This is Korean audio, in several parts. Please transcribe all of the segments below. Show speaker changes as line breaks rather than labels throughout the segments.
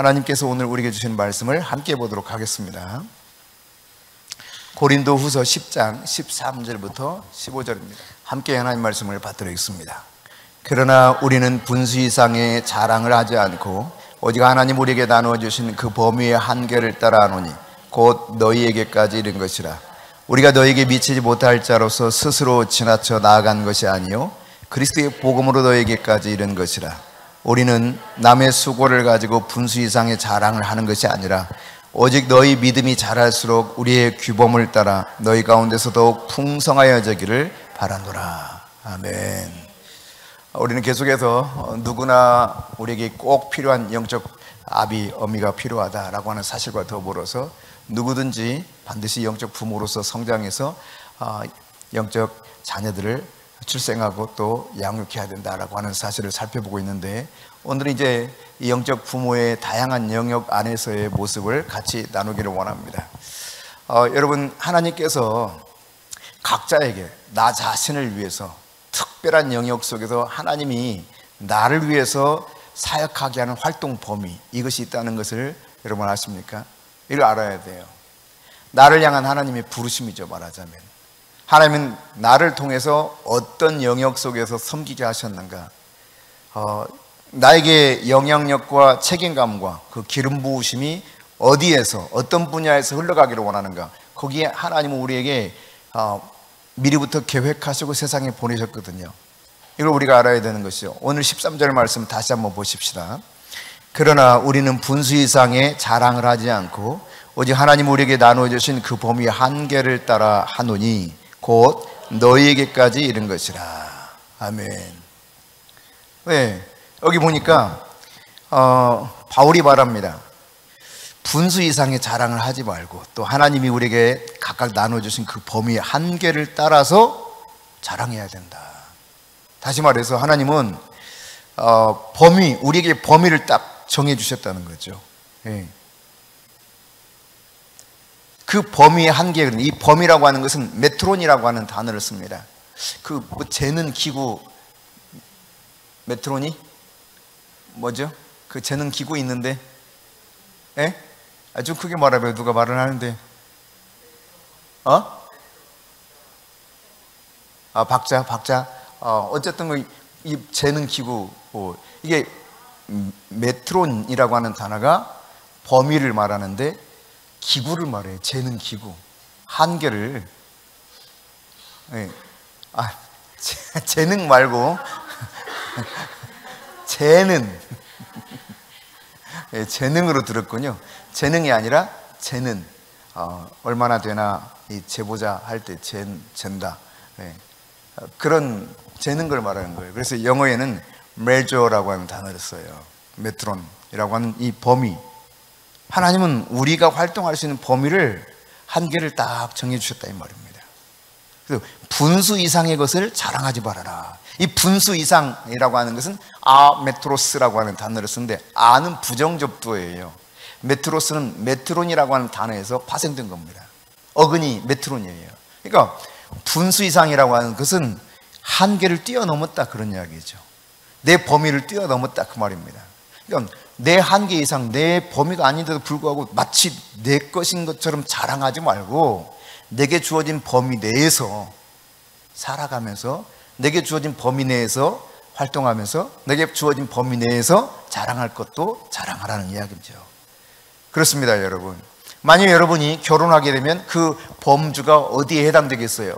하나님께서 오늘 우리에게 주신 말씀을 함께 보도록 하겠습니다. 고린도후서 10장 13절부터 15절입니다. 함께 하나님 말씀을 받들겠습니다. 그러나 우리는 분수 이상의 자랑을 하지 않고 오직 하나님 우리에게 나누어 주신 그 범위의 한계를 따라 하노니 곧 너희에게까지 이른 것이라. 우리가 너희에게 미치지 못할 자로서 스스로 지나쳐 나아간 것이 아니요 그리스도의 복음으로 너희에게까지 이른 것이라. 우리는 남의 수고를 가지고 분수 이상의 자랑을 하는 것이 아니라 오직 너희 믿음이 자랄수록 우리의 규범을 따라 너희 가운데서 더욱 풍성하여지기를 바라노라. 아멘. 우리는 계속해서 누구나 우리에게 꼭 필요한 영적 아비, 어미가 필요하다라고 하는 사실과 더불어서 누구든지 반드시 영적 부모로서 성장해서 영적 자녀들을 출생하고 또 양육해야 된다라고 하는 사실을 살펴보고 있는데, 오늘은 이제 이 영적 부모의 다양한 영역 안에서의 모습을 같이 나누기를 원합니다. 여러분, 하나님께서 각자에게 나 자신을 위해서 특별한 영역 속에서 하나님이 나를 위해서 사역하게 하는 활동 범위, 이것이 있다는 것을 여러분 아십니까? 이걸 알아야 돼요. 나를 향한 하나님의 부르심이죠, 말하자면. 하나님은 나를 통해서 어떤 영역 속에서 섬기게 하셨는가, 나에게 영향력과 책임감과 그 기름 부으심이 어디에서 어떤 분야에서 흘러가기를 원하는가, 거기에 하나님은 우리에게 미리부터 계획하시고 세상에 보내셨거든요. 이걸 우리가 알아야 되는 것이죠. 오늘 13절 말씀 다시 한번 보십시다. 그러나 우리는 분수 이상의 자랑을 하지 않고 오직 하나님 우리에게 나누어 주신 그 범위 한계를 따라 하노니 곧 너희에게까지 이른 것이라. 아멘. 왜? 여기 보니까 바울이 말합니다. 분수 이상의 자랑을 하지 말고 또 하나님이 우리에게 각각 나눠주신 그 범위의 한계를 따라서 자랑해야 된다. 다시 말해서 하나님은 우리에게 범위를 딱 정해주셨다는 거죠. 예. 그 범위의 한계, 이 범위라고 하는 것은 메트론이라고 하는 단어를 씁니다. 그 재는 기구, 메트론이 뭐죠? 그 재는 기구 있는데, 예? 좀 크게 말하면 누가 말을 하는데, 박자. 어쨌든 이 재는 기구, 이게 메트론이라고 하는 단어가 범위를 말하는데 기구를 말해요. 재는 기구, 한계를. 예. 재능 말고 재는. 예, 재능으로 들었군요. 재능이 아니라 재는. 얼마나 되나 이 재보자 할 때 잰다. 예. 그런 재는 걸 말하는 거예요. 그래서 영어에는 measure라고 하는 단어를 써요. 메트론이라고 하는 이 범위. 하나님은 우리가 활동할 수 있는 범위를, 한계를 딱 정해주셨다 이 말입니다. 그래서 분수 이상의 것을 자랑하지 말아라. 이 분수 이상이라고 하는 것은 메트로스라고 하는 단어를 쓰는데, 는 부정접두어예요. 메트로스는 메트론이라고 하는 단어에서 파생된 겁니다. 어근이 메트론이에요. 그러니까 분수 이상이라고 하는 것은 한계를 뛰어넘었다, 그런 이야기죠. 내 범위를 뛰어넘었다, 그 말입니다. 그러니까 내 한계 이상, 내 범위가 아닌데도 불구하고 마치 내 것인 것처럼 자랑하지 말고 내게 주어진 범위 내에서 살아가면서, 내게 주어진 범위 내에서 활동하면서, 내게 주어진 범위 내에서 자랑할 것도 자랑하라는 이야기죠. 그렇습니다, 여러분. 만약 여러분이 결혼하게 되면 그 범주가 어디에 해당되겠어요?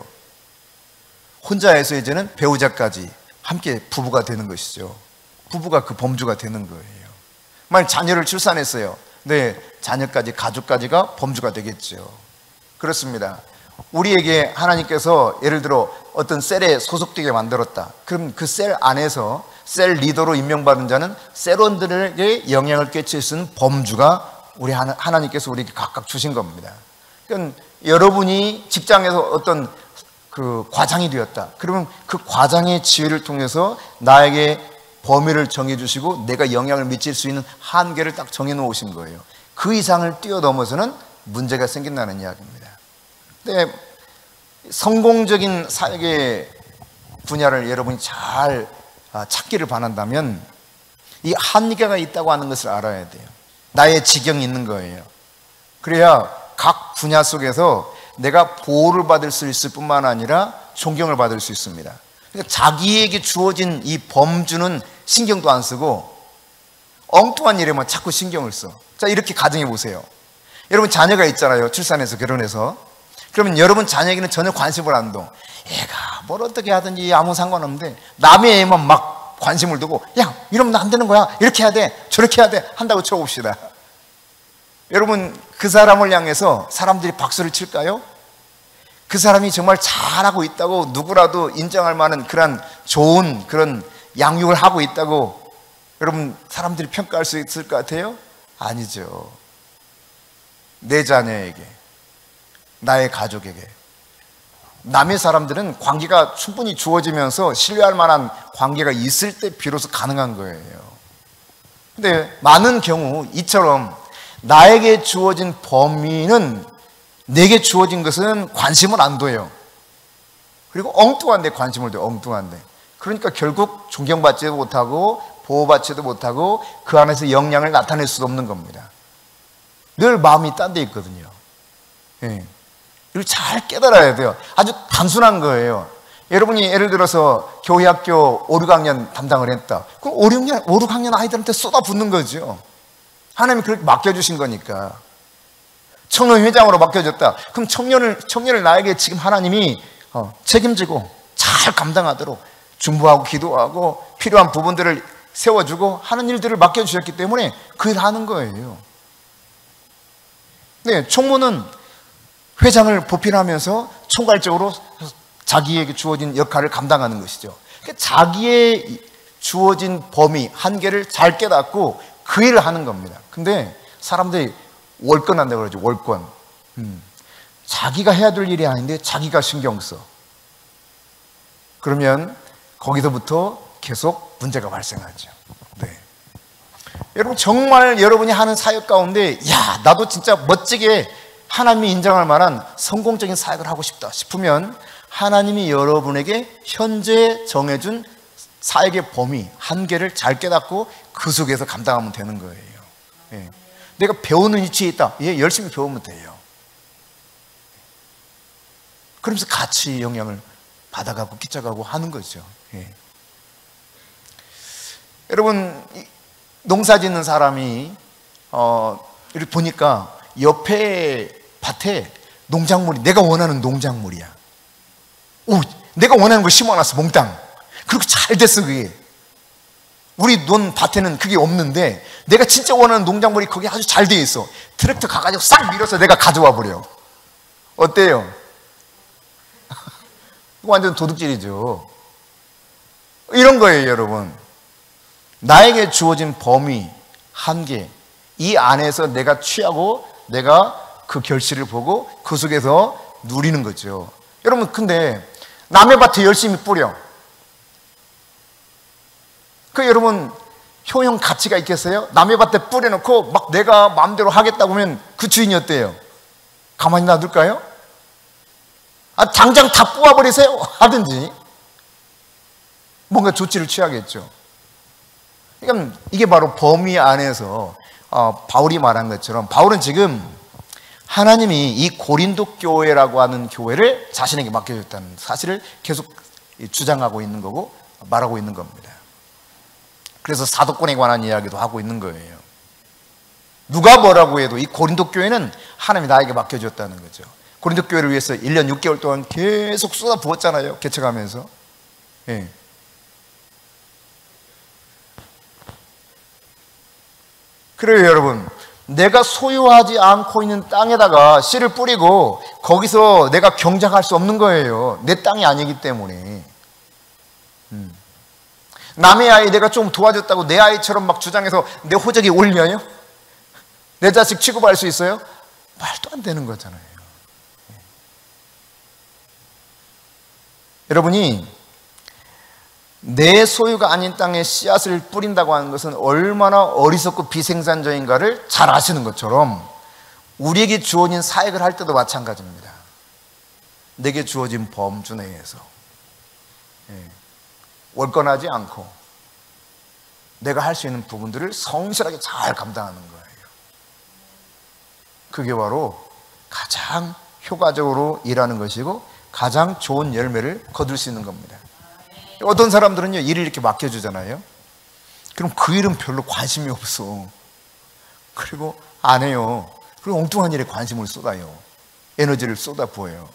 혼자에서 이제는 배우자까지 함께 부부가 되는 것이죠. 부부가 그 범주가 되는 거예요. 만약 자녀를 출산했어요. 네, 자녀까지, 가족까지가 범주가 되겠죠. 그렇습니다. 우리에게 하나님께서 예를 들어 어떤 셀에 소속되게 만들었다. 그럼 그 셀 안에서 셀 리더로 임명받은 자는 셀원들에게 영향을 끼칠 수 있는 범주가 우리 하나님께서 우리에게 각각 주신 겁니다. 그러니까 여러분이 직장에서 어떤 그 과장이 되었다. 그러면 그 과장의 지혜를 통해서 나에게 범위를 정해주시고 내가 영향을 미칠 수 있는 한계를 딱 정해놓으신 거예요. 그 이상을 뛰어넘어서는 문제가 생긴다는 이야기입니다. 근데 성공적인 사역의 분야를 여러분이 잘 찾기를 바란다면 이 한계가 있다고 하는 것을 알아야 돼요. 나의 지경이 있는 거예요. 그래야 각 분야 속에서 내가 보호를 받을 수 있을 뿐만 아니라 존경을 받을 수 있습니다. 그러니까 자기에게 주어진 이 범주는 신경도 안 쓰고 엉뚱한 일에만 자꾸 신경을 써. 자, 이렇게 가정해 보세요. 여러분 자녀가 있잖아요. 출산해서 결혼해서. 그러면 여러분 자녀에게는 전혀 관심을 안 둬. 애가 뭘 어떻게 하든지 아무 상관없는데 남의 애만 막 관심을 두고, 야, 이러면 안 되는 거야. 이렇게 해야 돼. 저렇게 해야 돼. 한다고 쳐봅시다. 여러분 그 사람을 향해서 사람들이 박수를 칠까요? 그 사람이 정말 잘하고 있다고 누구라도 인정할 만한 그런 좋은 그런 양육을 하고 있다고 여러분 사람들이 평가할 수 있을 것 같아요? 아니죠. 내 자녀에게, 나의 가족에게, 남의 사람들은 관계가 충분히 주어지면서 신뢰할 만한 관계가 있을 때 비로소 가능한 거예요. 근데 많은 경우 이처럼 나에게 주어진 범위는, 내게 주어진 것은 관심을 안 둬요. 그리고 엉뚱한 데 관심을 둬요. 엉뚱한 데. 그러니까 결국 존경받지도 못하고 보호받지도 못하고 그 안에서 역량을 나타낼 수도 없는 겁니다. 늘 마음이 딴 데 있거든요. 예. 이걸 잘 깨달아야 돼요. 아주 단순한 거예요. 여러분이 예를 들어서 교회 학교 5, 6학년 담당을 했다. 그럼 5, 6학년 아이들한테 쏟아붓는 거죠. 하나님이 그렇게 맡겨주신 거니까. 청년회장으로 맡겨줬다. 그럼 청년을 나에게 지금 하나님이 책임지고 잘 감당하도록 중보하고 기도하고 필요한 부분들을 세워주고 하는 일들을 맡겨주셨기 때문에 그 일 하는 거예요. 네, 총무는 회장을 보필하면서 총괄적으로 자기에게 주어진 역할을 감당하는 것이죠. 그러니까 자기의 주어진 범위, 한계를 잘 깨닫고 그 일을 하는 겁니다. 근데 사람들이 월권한다고 그러죠. 월권. 자기가 해야 될 일이 아닌데 자기가 신경 써. 그러면 거기서부터 계속 문제가 발생하죠. 네. 여러분 정말 여러분이 하는 사역 가운데 야, 나도 진짜 멋지게 하나님이 인정할 만한 성공적인 사역을 하고 싶다 싶으면 하나님이 여러분에게 현재 정해준 사역의 범위, 한계를 잘 깨닫고 그 속에서 감당하면 되는 거예요. 예. 내가 배우는 위치에 있다. 예, 열심히 배우면 돼요. 그러면서 같이 영향을 받아가고 끼쳐가고 하는 거죠. 예. 여러분 농사 짓는 사람이 이렇게 보니까 옆에 밭에 농작물이 내가 원하는 농작물이야. 오, 내가 원하는 걸 심어놨어. 몽땅. 그리고 잘 됐어 그게. 우리 논 밭에는 그게 없는데 내가 진짜 원하는 농작물이 거기 아주 잘 돼 있어. 트랙터 가가지고 싹 밀어서 내가 가져와 버려. 어때요? 완전 도둑질이죠. 이런 거예요 여러분. 나에게 주어진 범위, 한계, 이 안에서 내가 취하고 내가 그 결실을 보고 그 속에서 누리는 거죠. 여러분 근데 남의 밭에 열심히 뿌려. 그 여러분 효용 가치가 있겠어요? 남의 밭에 뿌려놓고 막 내가 마음대로 하겠다고 하면 그 주인이 어때요? 가만히 놔둘까요? 아, 당장 다 뽑아버리세요 하든지 뭔가 조치를 취하겠죠. 그러니까 이게 바로 범위 안에서 바울이 말한 것처럼 바울은 지금 하나님이 이 고린도 교회라고 하는 교회를 자신에게 맡겨줬다는 사실을 계속 주장하고 있는 거고 말하고 있는 겁니다. 그래서 사도권에 관한 이야기도 하고 있는 거예요. 누가 뭐라고 해도 이 고린도 교회는 하나님이 나에게 맡겨줬다는 거죠. 고린도 교회를 위해서 1년 6개월 동안 계속 쏟아부었잖아요. 개척하면서. 예. 그래요 여러분, 내가 소유하지 않고 있는 땅에다가 씨를 뿌리고 거기서 내가 경작할 수 없는 거예요. 내 땅이 아니기 때문에. 남의 아이 내가 좀 도와줬다고 내 아이처럼 막 주장해서 내 호적이 올려요? 내 자식 취급할 수 있어요? 말도 안 되는 거잖아요. 여러분이 내 소유가 아닌 땅에 씨앗을 뿌린다고 하는 것은 얼마나 어리석고 비생산적인가를 잘 아시는 것처럼 우리에게 주어진 사역을 할 때도 마찬가지입니다. 내게 주어진 범주 내에서 월권하지 않고 내가 할 수 있는 부분들을 성실하게 잘 감당하는 거예요. 그게 바로 가장 효과적으로 일하는 것이고 가장 좋은 열매를 거둘 수 있는 겁니다. 어떤 사람들은요, 일을 이렇게 맡겨주잖아요. 그럼 그 일은 별로 관심이 없어. 그리고 안 해요. 그리고 엉뚱한 일에 관심을 쏟아요. 에너지를 쏟아부어요.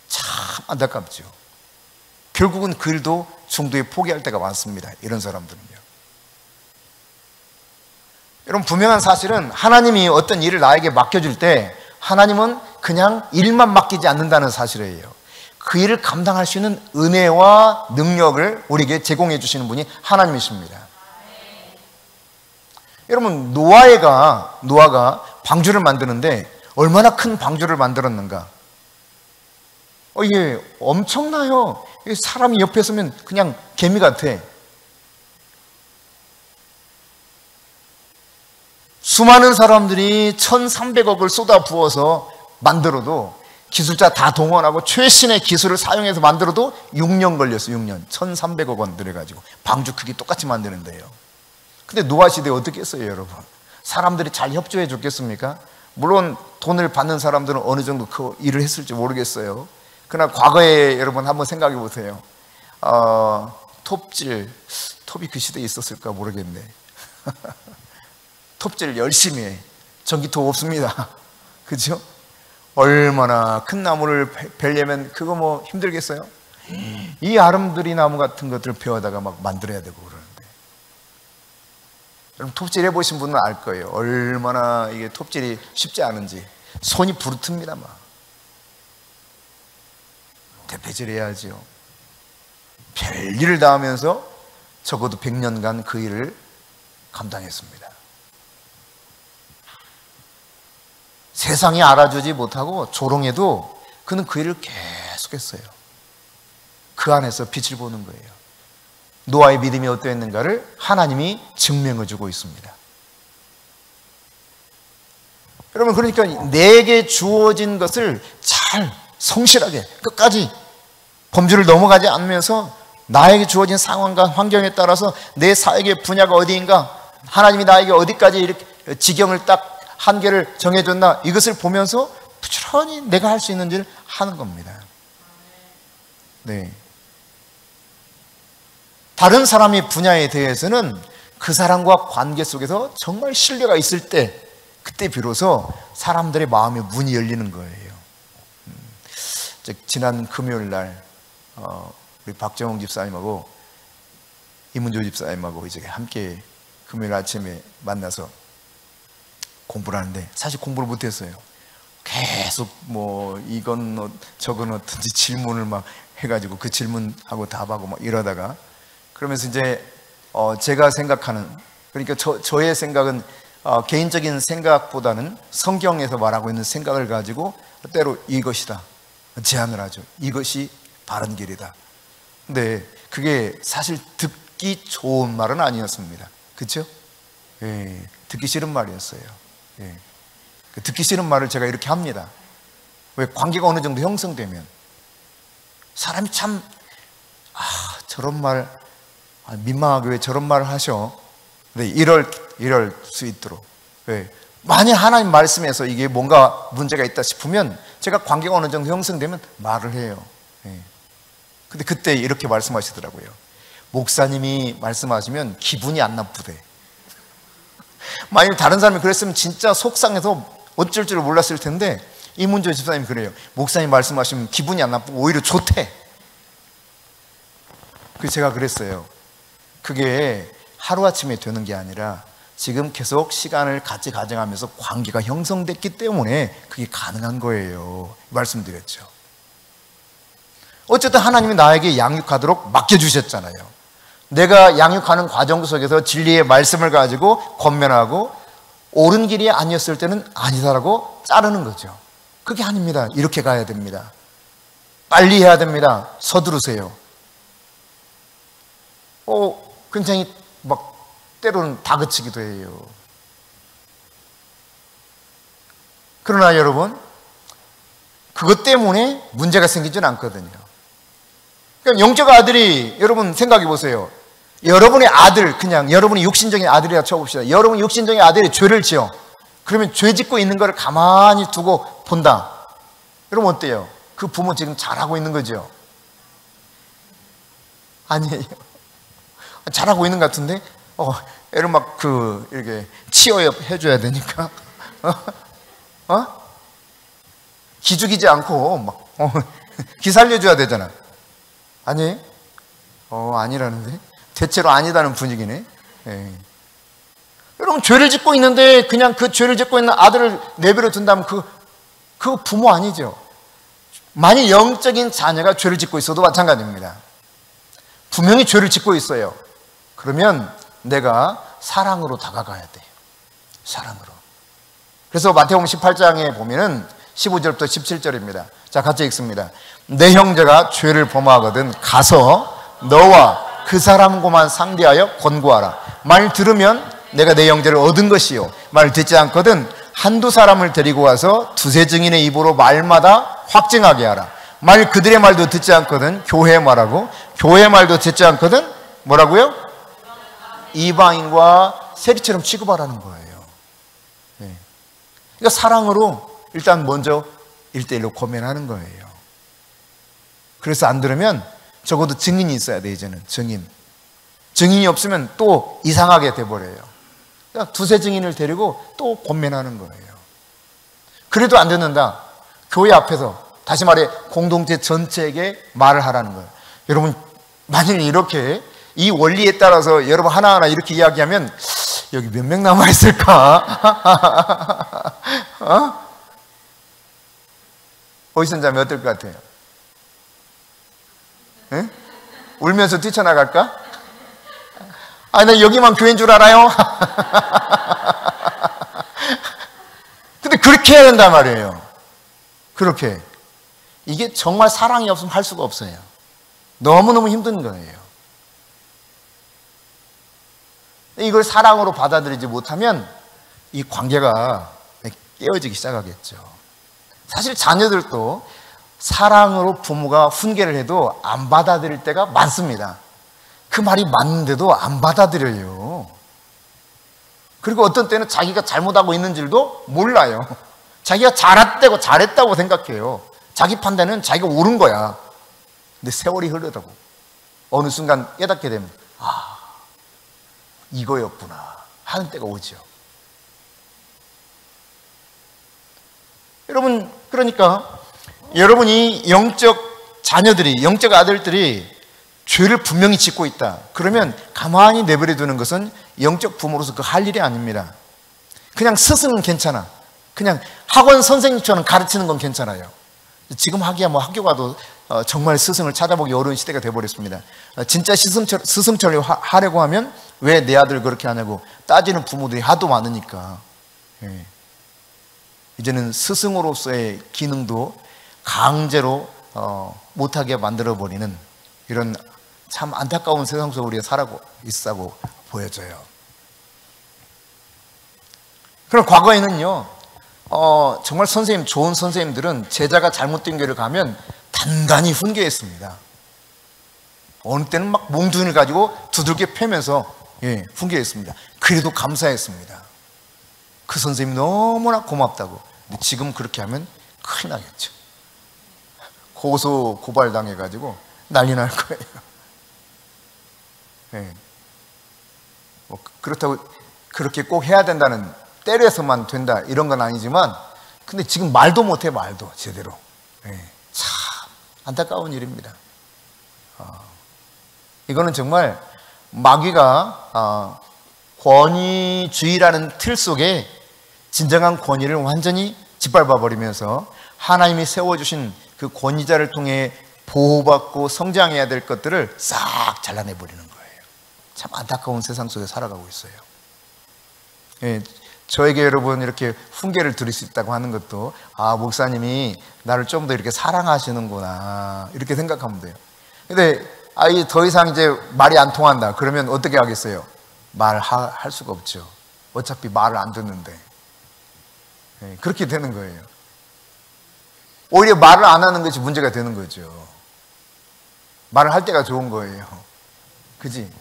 참 안타깝죠. 결국은 그 일도 중도에 포기할 때가 많습니다. 이런 사람들은요. 여러분, 분명한 사실은 하나님이 어떤 일을 나에게 맡겨줄 때 하나님은 그냥 일만 맡기지 않는다는 사실이에요. 그 일을 감당할 수 있는 은혜와 능력을 우리에게 제공해 주시는 분이 하나님이십니다. 여러분, 노아가 방주를 만드는데 얼마나 큰 방주를 만들었는가? 이게 엄청나요. 사람이 옆에 서면 그냥 개미 같아. 수많은 사람들이 1,300억을 쏟아 부어서 만들어도, 기술자 다 동원하고 최신의 기술을 사용해서 만들어도 6년 걸렸어요. 6년. 1,300억 원 들여가지고 방주 크기 똑같이 만드는데요. 근데 노아 시대에 어떻게 했어요, 여러분? 사람들이 잘 협조해 줬겠습니까? 물론 돈을 받는 사람들은 어느 정도 그 일을 했을지 모르겠어요. 그러나 과거에 여러분 한번 생각해 보세요. 톱이 그 시대에 있었을까 모르겠네. 톱질 열심히 해. 전기톱 없습니다. 그죠? 얼마나 큰 나무를 베려면 그거 뭐 힘들겠어요? 이 아름드리 나무 같은 것들을 베어다가 막 만들어야 되고 그러는데, 여러분 톱질 해보신 분은 알 거예요. 얼마나 이게 톱질이 쉽지 않은지. 손이 부르틉니다. 막 대패질 해야지요. 별일을 다 하면서 적어도 100년간 그 일을 감당했습니다. 세상이 알아주지 못하고 조롱해도 그는 그 일을 계속했어요. 그 안에서 빛을 보는 거예요. 노아의 믿음이 어떠했는가를 하나님이 증명해 주고 있습니다. 여러분, 그러니까 내게 주어진 것을 잘 성실하게 끝까지 범주를 넘어가지 않으면서 나에게 주어진 상황과 환경에 따라서 내 사역의 분야가 어디인가, 하나님이 나에게 어디까지 이렇게 지경을 딱 한계를 정해줬나, 이것을 보면서 부지런히 내가 할 수 있는 일을 하는 겁니다. 네. 다른 사람의 분야에 대해서는 그 사람과 관계 속에서 정말 신뢰가 있을 때, 그때 비로소 사람들의 마음의 문이 열리는 거예요. 지난 금요일 날 우리 박정홍 집사님하고 이문조 집사님하고 이제 함께 금요일 아침에 만나서 공부를 하는데, 사실 공부를 못했어요. 계속 뭐 이건 저건 어떤지 질문을 막 해가지고 그 질문하고 답하고 막 이러다가, 그러면서 이제 제가 생각하는, 그러니까 저의 생각은 개인적인 생각보다는 성경에서 말하고 있는 생각을 가지고 때로 이것이다 제안을 하죠. 이것이 바른 길이다. 근데 그게 사실 듣기 좋은 말은 아니었습니다. 그렇죠? 예, 듣기 싫은 말이었어요. 예. 듣기 싫은 말을 제가 이렇게 합니다. 왜? 관계가 어느 정도 형성되면 사람이 참 저런 말 민망하게 왜 저런 말을 하셔? 네, 이럴 수 있도록. 왜? 만약 하나님 말씀에서 이게 뭔가 문제가 있다 싶으면 제가 관계가 어느 정도 형성되면 말을 해요. 예. 근데 그때 이렇게 말씀하시더라고요. 목사님이 말씀하시면 기분이 안 나쁘대. 만약 다른 사람이 그랬으면 진짜 속상해서 어쩔 줄 몰랐을 텐데, 이문조 집사님이 그래요. 목사님 말씀하시면 기분이 안 나쁘고 오히려 좋대. 그래서 제가 그랬어요. 그게 하루아침에 되는 게 아니라 지금 계속 시간을 같이 가져가면서 관계가 형성됐기 때문에 그게 가능한 거예요. 말씀드렸죠. 어쨌든 하나님이 나에게 양육하도록 맡겨주셨잖아요. 내가 양육하는 과정 속에서 진리의 말씀을 가지고 권면하고 옳은 길이 아니었을 때는 아니다라고 자르는 거죠. 그게 아닙니다. 이렇게 가야 됩니다. 빨리 해야 됩니다. 서두르세요. 굉장히 막 때로는 다그치기도 해요. 그러나 여러분, 그것 때문에 문제가 생기지는 않거든요. 그럼 영적 아들이, 여러분 생각해 보세요. 여러분의 아들, 그냥 여러분이 육신적인 아들이라 쳐봅시다. 여러분이 육신적인 아들이 죄를 지어. 그러면 죄 짓고 있는 걸 가만히 두고 본다. 여러분 어때요? 그 부모 지금 잘하고 있는 거죠? 아니에요. 잘하고 있는 것 같은데 애를 막 이렇게 치어업 해줘야 되니까 기죽이지 않고 막 기 살려줘야 되잖아. 아니? 아니라는데? 대체로 아니다는 분위기네. 예. 여러분 죄를 짓고 있는데 그냥 그 죄를 짓고 있는 아들을 내버려 둔다면 그 부모 아니죠. 만일 영적인 자녀가 죄를 짓고 있어도 마찬가지입니다. 분명히 죄를 짓고 있어요. 그러면 내가 사랑으로 다가가야 돼요. 사랑으로. 그래서 마태복음 18장에 보면은 15절부터 17절입니다. 자, 같이 읽습니다. 내 형제가 죄를 범하거든 가서 너와 그 사람과만 상대하여 권고하라. 말 들으면 내가 내 형제를 얻은 것이요, 말 듣지 않거든 한두 사람을 데리고 와서 두세 증인의 입으로 말마다 확증하게 하라. 말 그들의 말도 듣지 않거든 교회의 말하고, 교회의 말도 듣지 않거든 뭐라고요? 이방인과 세리처럼 취급하라는 거예요. 네. 그러니까 사랑으로 일단 먼저 1대1로 고민하는 거예요. 그래서 안 들으면 적어도 증인이 있어야 돼. 이제는 증인이 없으면 또 이상하게 돼버려요. 그러니까 두세 증인을 데리고 또 권면하는 거예요. 그래도 안 듣는다. 교회 앞에서, 다시 말해 공동체 전체에게 말을 하라는 거예요. 여러분 만일 이렇게 이 원리에 따라서 여러분 하나하나 이렇게 이야기하면 여기 몇 명 남아있을까? 어디선자면 어떨 것 같아요? 에? 울면서 뛰쳐나갈까? 나 여기만 교회인 줄 알아요? 근데 그렇게 해야 된단 말이에요. 그렇게. 이게 정말 사랑이 없으면 할 수가 없어요. 너무너무 힘든 거예요. 이걸 사랑으로 받아들이지 못하면 이 관계가 깨어지기 시작하겠죠. 사실 자녀들도 사랑으로 부모가 훈계를 해도 안 받아들일 때가 많습니다. 그 말이 맞는데도 안 받아들여요. 그리고 어떤 때는 자기가 잘못하고 있는 줄도 몰라요. 자기가 잘했다고 생각해요. 자기 판단은 자기가 옳은 거야. 근데 세월이 흐르다고 어느 순간 깨닫게 되면 이거였구나 하는 때가 오죠. 여러분, 그러니까 여러분이 영적 자녀들이, 영적 아들들이 죄를 분명히 짓고 있다. 그러면 가만히 내버려 두는 것은 영적 부모로서 그 할 일이 아닙니다. 그냥 스승은 괜찮아. 그냥 학원 선생님처럼 가르치는 건 괜찮아요. 지금 하기야 뭐 학교 가도 정말 스승을 찾아보기 어려운 시대가 되어버렸습니다. 진짜 스승처럼 하려고 하면 왜 내 아들 그렇게 하냐고 따지는 부모들이 하도 많으니까. 예. 이제는 스승으로서의 기능도 강제로 못하게 만들어버리는 이런 참 안타까운 세상 속에 우리가 살아고 있다고 보여져요. 그럼 과거에는요, 정말 좋은 선생님들은 제자가 잘못된 길을 가면 단단히 훈계했습니다. 어느 때는 막 몽둥이를 가지고 두들겨 패면서 훈계했습니다. 그래도 감사했습니다. 그 선생님이 너무나 고맙다고. 근데 지금 그렇게 하면 큰일 나겠죠. 고소 고발 당해가지고 난리 날 거예요. 뭐 그렇다고 그렇게 꼭 해야 된다는, 때려서만 된다 이런 건 아니지만, 근데 지금 말도 못해, 말도 제대로. 참 안타까운 일입니다. 이거는 정말 마귀가 권위주의라는 틀 속에 진정한 권위를 완전히 짓밟아 버리면서 하나님이 세워주신 그 권위자를 통해 보호받고 성장해야 될 것들을 싹 잘라내 버리는 거예요. 참 안타까운 세상 속에 살아가고 있어요. 저에게 여러분 이렇게 훈계를 드릴 수 있다고 하는 것도 목사님이 나를 좀 더 이렇게 사랑하시는구나 이렇게 생각하면 돼요. 근데 더 이상 이제 말이 안 통한다 그러면 어떻게 하겠어요? 말할 수가 없죠. 어차피 말을 안 듣는데. 그렇게 되는 거예요. 오히려 말을 안 하는 것이 문제가 되는 거죠. 말을 할 때가 좋은 거예요. 그지?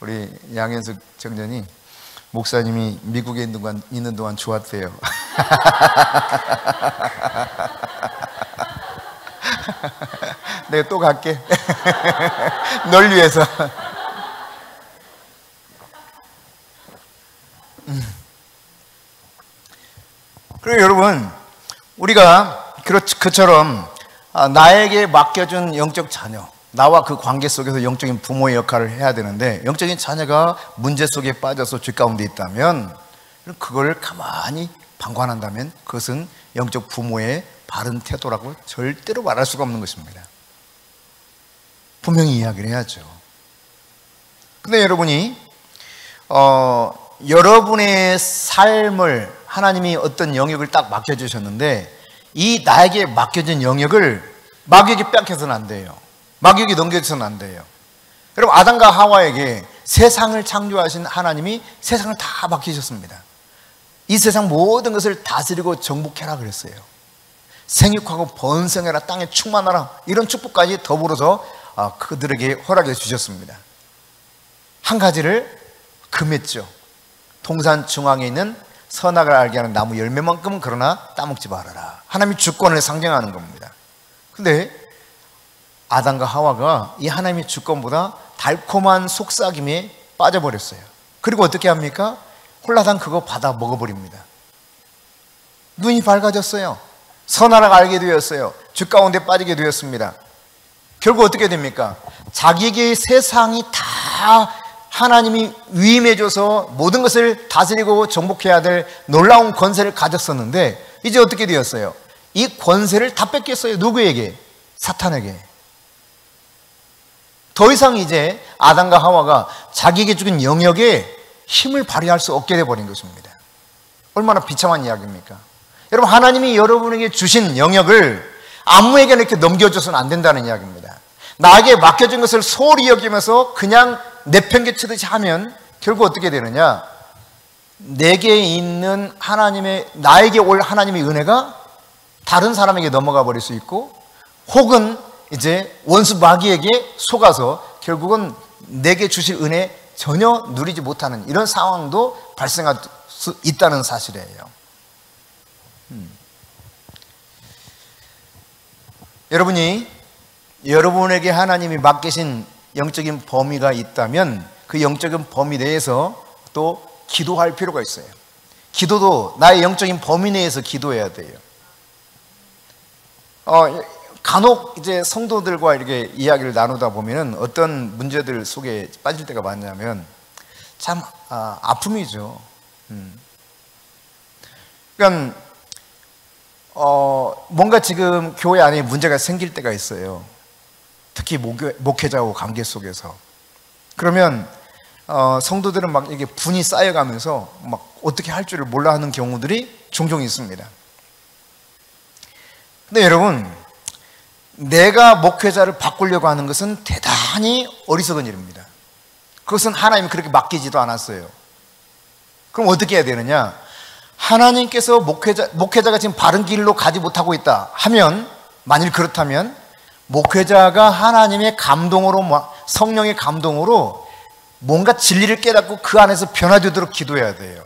우리 양현숙 청년이 목사님이 미국에 있는 동안 좋았대요. 내가 또 갈게. 널 위해서. 그리고 여러분, 우리가 그처럼 나에게 맡겨준 영적 자녀, 나와 그 관계 속에서 영적인 부모의 역할을 해야 되는데, 영적인 자녀가 문제 속에 빠져서 죄 가운데 있다면, 그걸 가만히 방관한다면 그것은 영적 부모의 바른 태도라고 절대로 말할 수가 없는 것입니다. 분명히 이야기를 해야죠. 근데 여러분이 여러분의 삶을 하나님이 어떤 영역을 딱 맡겨주셨는데, 이 나에게 맡겨진 영역을 마귀에게 뺏겨서는 안 돼요. 마귀에게 넘겨줘서는 안 돼요. 여러분, 아담과 하와에게 세상을 창조하신 하나님이 세상을 다 맡기셨습니다. 이 세상 모든 것을 다스리고 정복해라 그랬어요. 생육하고 번성해라, 땅에 충만하라, 이런 축복까지 더불어서 그들에게 허락해 주셨습니다. 한 가지를 금했죠. 동산 중앙에 있는 선악을 알게 하는 나무 열매만큼은 그러나 따먹지 말아라. 하나님의 주권을 상징하는 겁니다. 근데 아담과 하와가 이 하나님의 주권보다 달콤한 속삭임에 빠져버렸어요. 그리고 어떻게 합니까? 홀라당 그거 받아 먹어버립니다. 눈이 밝아졌어요. 선악을 알게 되었어요. 주 가운데 빠지게 되었습니다. 결국 어떻게 됩니까? 자기에게 세상이 다 하나님이 위임해줘서 모든 것을 다스리고 정복해야 될 놀라운 권세를 가졌었는데, 이제 어떻게 되었어요? 이 권세를 다 뺏겼어요. 누구에게? 사탄에게. 더 이상 이제 아담과 하와가 자기에게 주긴 영역에 힘을 발휘할 수 없게 되어버린 것입니다. 얼마나 비참한 이야기입니까? 여러분, 하나님이 여러분에게 주신 영역을 아무에게나 이렇게 넘겨줘서는 안 된다는 이야기입니다. 나에게 맡겨진 것을 소홀히 여기면서 그냥 내팽개치듯이 하면 결국 어떻게 되느냐? 내게 있는 나에게 올 하나님의 은혜가 다른 사람에게 넘어가 버릴 수 있고, 혹은 이제 원수 마귀에게 속아서 결국은 내게 주실 은혜 전혀 누리지 못하는 이런 상황도 발생할 수 있다는 사실이에요. 여러분에게 하나님이 맡기신 영적인 범위가 있다면 그 영적인 범위 내에서 또 기도할 필요가 있어요. 기도도 나의 영적인 범위 내에서 기도해야 돼요. 간혹 이제 성도들과 이렇게 이야기를 나누다 보면은 어떤 문제들 속에 빠질 때가 많냐면 참 아픔이죠. 그러니까 뭔가 지금 교회 안에 문제가 생길 때가 있어요. 특히 목회자하고 관계 속에서. 그러면 성도들은 막 이게 분이 쌓여가면서 막 어떻게 할 줄을 몰라 하는 경우들이 종종 있습니다. 근데 여러분, 내가 목회자를 바꾸려고 하는 것은 대단히 어리석은 일입니다. 그것은 하나님이 그렇게 맡기지도 않았어요. 그럼 어떻게 해야 되느냐? 하나님께서 목회자가 지금 바른 길로 가지 못하고 있다 하면, 만일 그렇다면 목회자가 하나님의 감동으로, 성령의 감동으로 뭔가 진리를 깨닫고 그 안에서 변화되도록 기도해야 돼요.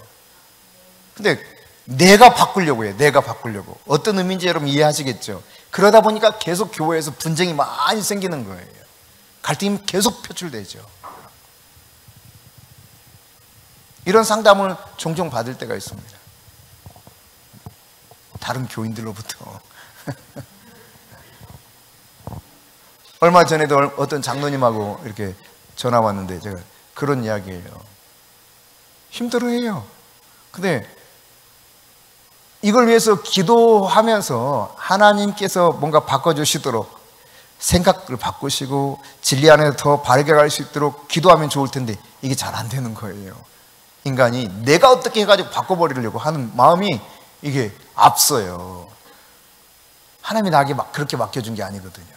근데 내가 바꾸려고 해요. 내가 바꾸려고. 어떤 의미인지 여러분 이해하시겠죠? 그러다 보니까 계속 교회에서 분쟁이 많이 생기는 거예요. 갈등이 계속 표출되죠. 이런 상담을 종종 받을 때가 있습니다. 다른 교인들로부터. 얼마 전에도 어떤 장로님하고 이렇게 전화 왔는데 제가 그런 이야기예요. 힘들어해요. 근데 이걸 위해서 기도하면서 하나님께서 뭔가 바꿔주시도록 생각을 바꾸시고 진리 안에 더 바르게 갈 수 있도록 기도하면 좋을 텐데 이게 잘 안 되는 거예요. 인간이 내가 어떻게 해가지고 바꿔버리려고 하는 마음이 이게 앞서요. 하나님이 나에게 그렇게 맡겨준 게 아니거든요.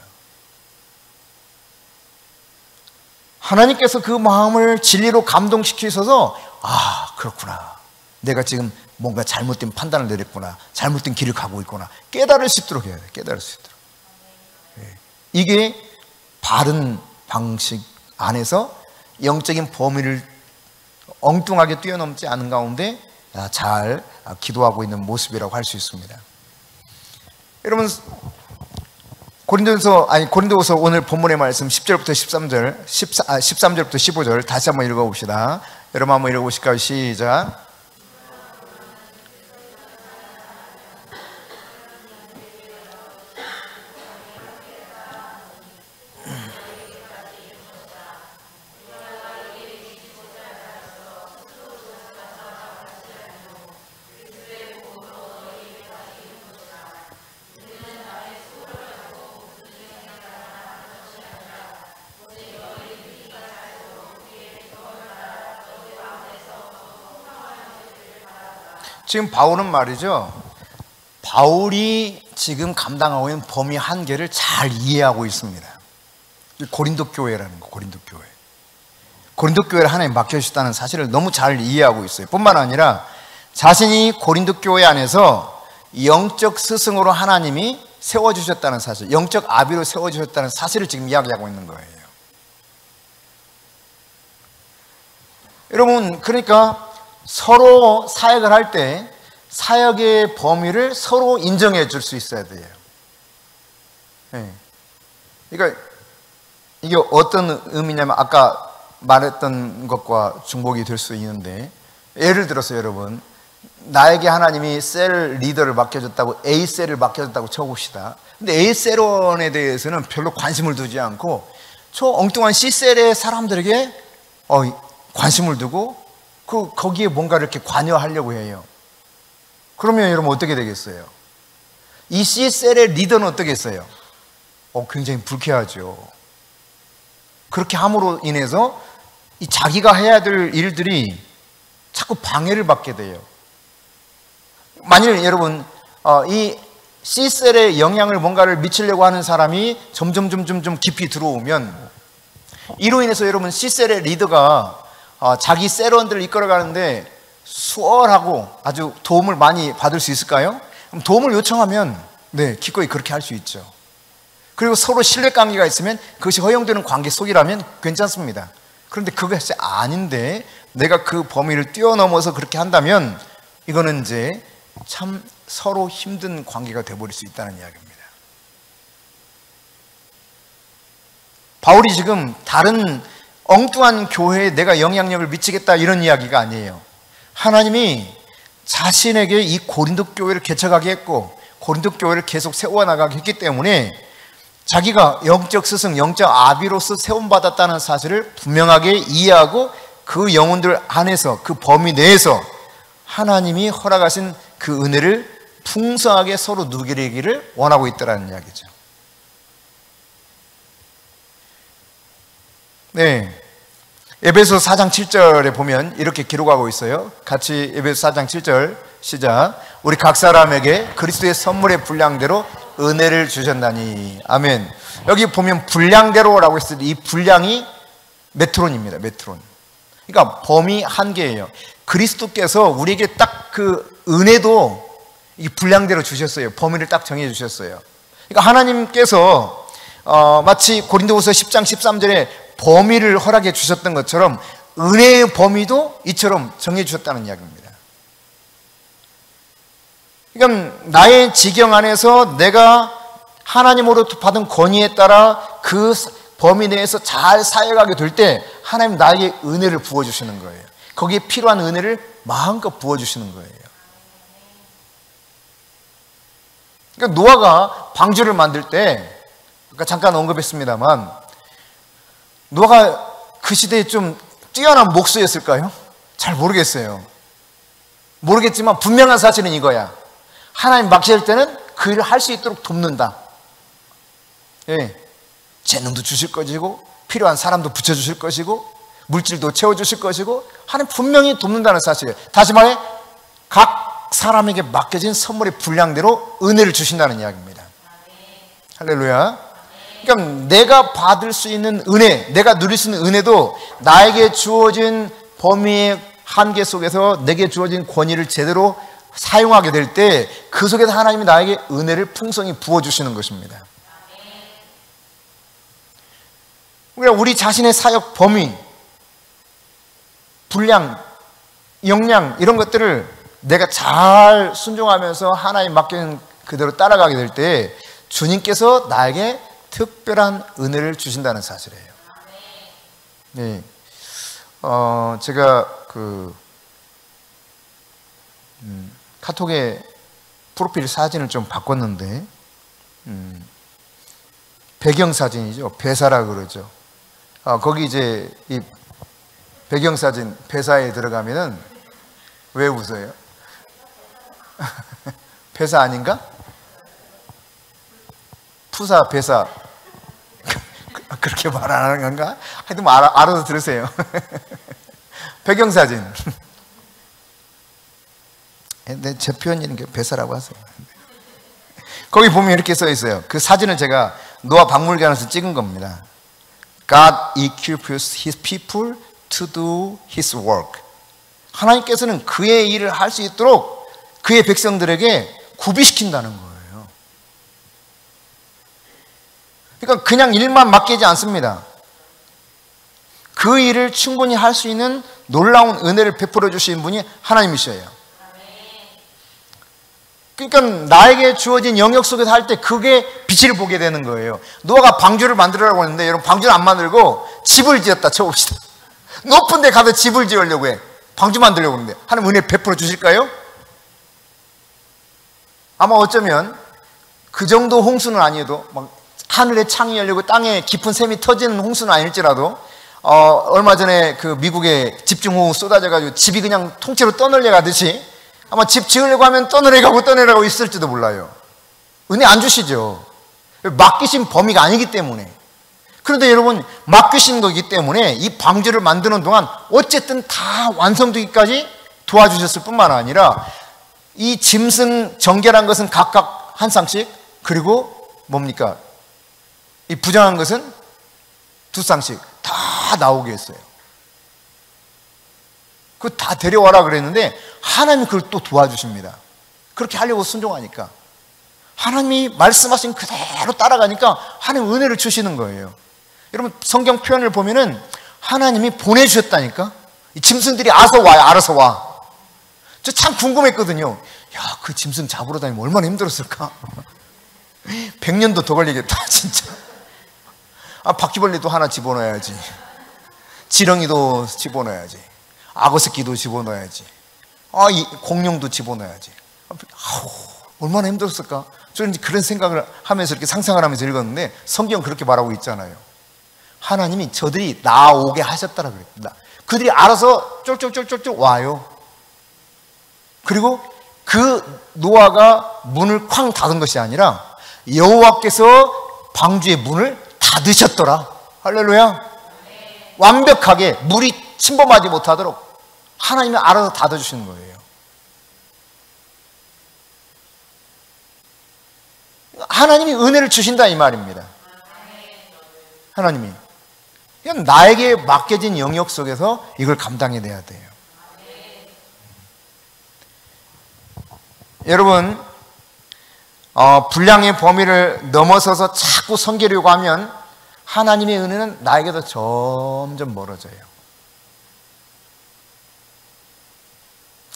하나님께서 그 마음을 진리로 감동시키셔서 그렇구나. 내가 지금 뭔가 잘못된 판단을 내렸구나. 잘못된 길을 가고 있구나. 깨달을 수 있도록 해야 돼요. 깨달을 수 있도록. 이게 바른 방식 안에서 영적인 범위를 엉뚱하게 뛰어넘지 않은 가운데 잘 기도하고 있는 모습이라고 할 수 있습니다. 여러분, 고린도후서 오늘 본문의 말씀 10절부터 13절, 13절부터 15절 다시 한번 읽어봅시다. 여러분 한번 읽어보실까요? 시작. 지금 바울은 말이죠, 바울이 지금 감당하고 있는 범위 한계를 잘 이해하고 있습니다. 고린도 교회라는 거, 고린도 교회. 고린도 교회를 하나님 맡겨주셨다는 사실을 너무 잘 이해하고 있어요. 뿐만 아니라 자신이 고린도 교회 안에서 영적 스승으로 하나님이 세워주셨다는 사실, 영적 아비로 세워주셨다는 사실을 지금 이야기하고 있는 거예요. 여러분, 그러니까 서로 사역을 할 때 사역의 범위를 서로 인정해 줄 수 있어야 돼요. 네. 그러니까 이게 어떤 의미냐면 아까 말했던 것과 중복이 될 수 있는데, 예를 들어서 여러분, 나에게 하나님이 셀 리더를 맡겨줬다고, A셀을 맡겨줬다고 쳐봅시다. 근데 A셀원에 대해서는 별로 관심을 두지 않고 저 엉뚱한 C셀의 사람들에게 관심을 두고 거기에 뭔가 이렇게 관여하려고 해요. 그러면 여러분 어떻게 되겠어요? 이 C셀의 리더는 어떻겠어요? 굉장히 불쾌하죠. 그렇게 함으로 인해서 이 자기가 해야 될 일들이 자꾸 방해를 받게 돼요. 만일 여러분 이 C셀의 영향을 뭔가를 미치려고 하는 사람이 점점 깊이 들어오면, 이로 인해서 여러분 C셀의 리더가 자기 셀원들을 이끌어가는데 수월하고 아주 도움을 많이 받을 수 있을까요? 그럼 도움을 요청하면 기꺼이 그렇게 할 수 있죠. 그리고 서로 신뢰관계가 있으면 그것이 허용되는 관계 속이라면 괜찮습니다. 그런데 그것이 아닌데 내가 그 범위를 뛰어넘어서 그렇게 한다면 이거는 이제 참 서로 힘든 관계가 되어버릴 수 있다는 이야기입니다. 바울이 지금 다른 엉뚱한 교회에 내가 영향력을 미치겠다 이런 이야기가 아니에요. 하나님이 자신에게 이 고린도 교회를 개척하게 했고 고린도 교회를 계속 세워나가게 했기 때문에 자기가 영적 스승, 영적 아비로서 세움받았다는 사실을 분명하게 이해하고 그 영혼들 안에서, 그 범위 내에서 하나님이 허락하신 그 은혜를 풍성하게 서로 누리기를 원하고 있다는 이야기죠. 에베소 4장 7절에 보면 이렇게 기록하고 있어요. 같이 에베소 4장 7절 시작. 우리 각 사람에게 그리스도의 선물의 분량대로 은혜를 주셨나니. 아멘. 여기 보면 분량대로라고 했을 때 이 분량이 메트론입니다. 메트론. 그러니까 범위 한계예요. 그리스도께서 우리에게 딱 그 은혜도 이 분량대로 주셨어요. 범위를 딱 정해 주셨어요. 그러니까 하나님께서 마치 고린도후서 10장 13절에 범위를 허락해 주셨던 것처럼 은혜의 범위도 이처럼 정해 주셨다는 이야기입니다. 그러니까 나의 지경 안에서 내가 하나님으로부터 받은 권위에 따라 그 범위 내에서 잘 사역하게 될 때 하나님 나에게 은혜를 부어주시는 거예요. 거기에 필요한 은혜를 마음껏 부어주시는 거예요. 그러니까 노아가 방주를 만들 때, 아까 잠깐 언급했습니다만, 노아가 그 시대에 좀 뛰어난 목수였을까요? 잘 모르겠어요. 모르겠지만 분명한 사실은 이거야. 하나님 맡길 때는 그 일을 할 수 있도록 돕는다. 재능도 주실 것이고 필요한 사람도 붙여주실 것이고 물질도 채워주실 것이고 하나님 분명히 돕는다는 사실이에요. 다시 말해 각 사람에게 맡겨진 선물의 분량대로 은혜를 주신다는 이야기입니다. 할렐루야. 그러니까 내가 받을 수 있는 은혜, 내가 누릴 수 있는 은혜도 나에게 주어진 범위의 한계 속에서 내게 주어진 권위를 제대로 사용하게 될 때 그 속에서 하나님이 나에게 은혜를 풍성히 부어주시는 것입니다. 그러니까 우리 자신의 사역 범위, 분량, 역량 이런 것들을 내가 잘 순종하면서 하나님 맡기는 그대로 따라가게 될 때 주님께서 나에게 특별한 은혜를 주신다는 사실이에요. 네, 제가 카톡에 프로필 사진을 좀 바꿨는데 배경 사진이죠. 배사라 그러죠. 거기 이제 이 배경 사진 배사에 들어가면은 왜 웃어요? 배사 아닌가? 푸사 배사 그렇게 말 안 하는 건가? 하여튼 뭐 알아서 들으세요. 배경 사진. 제 표현이는 배사라고 하세요. 거기 보면 이렇게 써 있어요. 그 사진을 제가 노아 박물관에서 찍은 겁니다. God equips His people to do His work. 하나님께서는 그의 일을 할 수 있도록 그의 백성들에게 구비시킨다는 거예요. 그러니까 그냥 일만 맡기지 않습니다. 그 일을 충분히 할 수 있는 놀라운 은혜를 베풀어 주신 분이 하나님이셔요. 그러니까 나에게 주어진 영역 속에서 할 때 그게 빛을 보게 되는 거예요. 노아가 방주를 만들으라고 했는데 여러분 방주를 안 만들고 집을 지었다 쳐봅시다. 높은 데 가서 집을 지으려고 해. 방주 만들려고 하는데 하나님 은혜 베풀어 주실까요? 아마 어쩌면 그 정도 홍수는 아니어도 막 하늘에 창이 열리고 땅에 깊은 샘이 터지는 홍수는 아닐지라도 얼마 전에 그 미국에 집중호우 쏟아져가지고 집이 그냥 통째로 떠내려 가듯이 아마 집 지으려고 하면 떠내려가고 있을지도 몰라요. 은혜 안 주시죠. 맡기신 범위가 아니기 때문에. 그런데 여러분 맡기신 거기 때문에 이 방주를 만드는 동안 어쨌든 다 완성되기까지 도와주셨을 뿐만 아니라 이 짐승 정결한 것은 각각 한 쌍씩, 그리고 뭡니까? 이 부정한 것은 두 쌍씩 다 나오게 했어요. 그거 다 데려와라 그랬는데 하나님이 그걸 또 도와주십니다. 그렇게 하려고 순종하니까. 하나님이 말씀하신 그대로 따라가니까 하나님 은혜를 주시는 거예요. 여러분 성경 표현을 보면은 하나님이 보내주셨다니까. 이 짐승들이 알아서 와. 저 참 궁금했거든요. 야, 그 짐승 잡으러 다니면 얼마나 힘들었을까? 100년도 더 걸리겠다 진짜. 바퀴벌레도 하나 집어넣어야지. 지렁이도 집어넣어야지. 악어 새끼도 집어넣어야지. 이 공룡도 집어넣어야지. 얼마나 힘들었을까? 저는 그런 생각을 하면서 이렇게 상상을 하면서 읽었는데 성경 그렇게 말하고 있잖아요. 하나님이 저들이 나오게 하셨다라 그랬습니다. 그들이 알아서 쫄쫄쫄쫄쫄 와요. 그리고 그 노아가 문을 쾅 닫은 것이 아니라 여호와께서 방주의 문을 닫으셨더라. 할렐루야. 완벽하게 물이 침범하지 못하도록 하나님이 알아서 닫아주시는 거예요. 하나님이 은혜를 주신다 이 말입니다. 하나님이 그냥 나에게 맡겨진 영역 속에서 이걸 감당해내야 돼요. 여러분 분량의 범위를 넘어서서 자꾸 섬기려고 하면 하나님의 은혜는 나에게도 점점 멀어져요.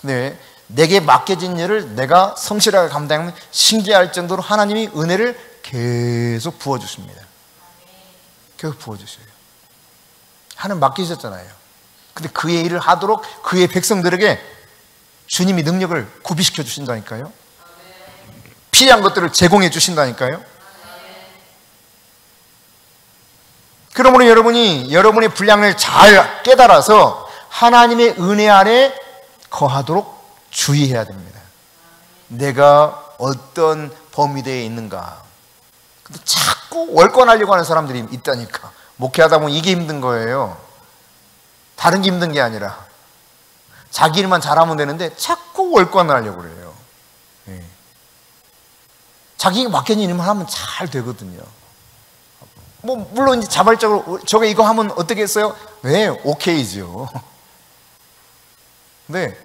네, 내게 맡겨진 일을 내가 성실하게 감당하면 신기할 정도로 하나님이 은혜를 계속 부어주십니다. 계속 부어주셔요. 하나님 맡기셨잖아요. 근데 그의 일을 하도록 그의 백성들에게 주님이 능력을 구비시켜 주신다니까요. 필요한 것들을 제공해 주신다니까요. 그러므로 여러분의 분량을 잘 깨달아서 하나님의 은혜 아래 거하도록 주의해야 됩니다. 내가 어떤 범위대에 있는가. 근데 자꾸 월권하려고 하는 사람들이 있다니까. 목회하다 보면 이게 힘든 거예요. 다른 게 힘든 게 아니라 자기 일만 잘하면 되는데 자꾸 월권을 하려고 그래요. 네. 자기가 맡겨진 일만 하면 잘 되거든요. 물론 이제 자발적으로 저게 이거 하면 어떻게 했어요? 네, 오케이죠. 근데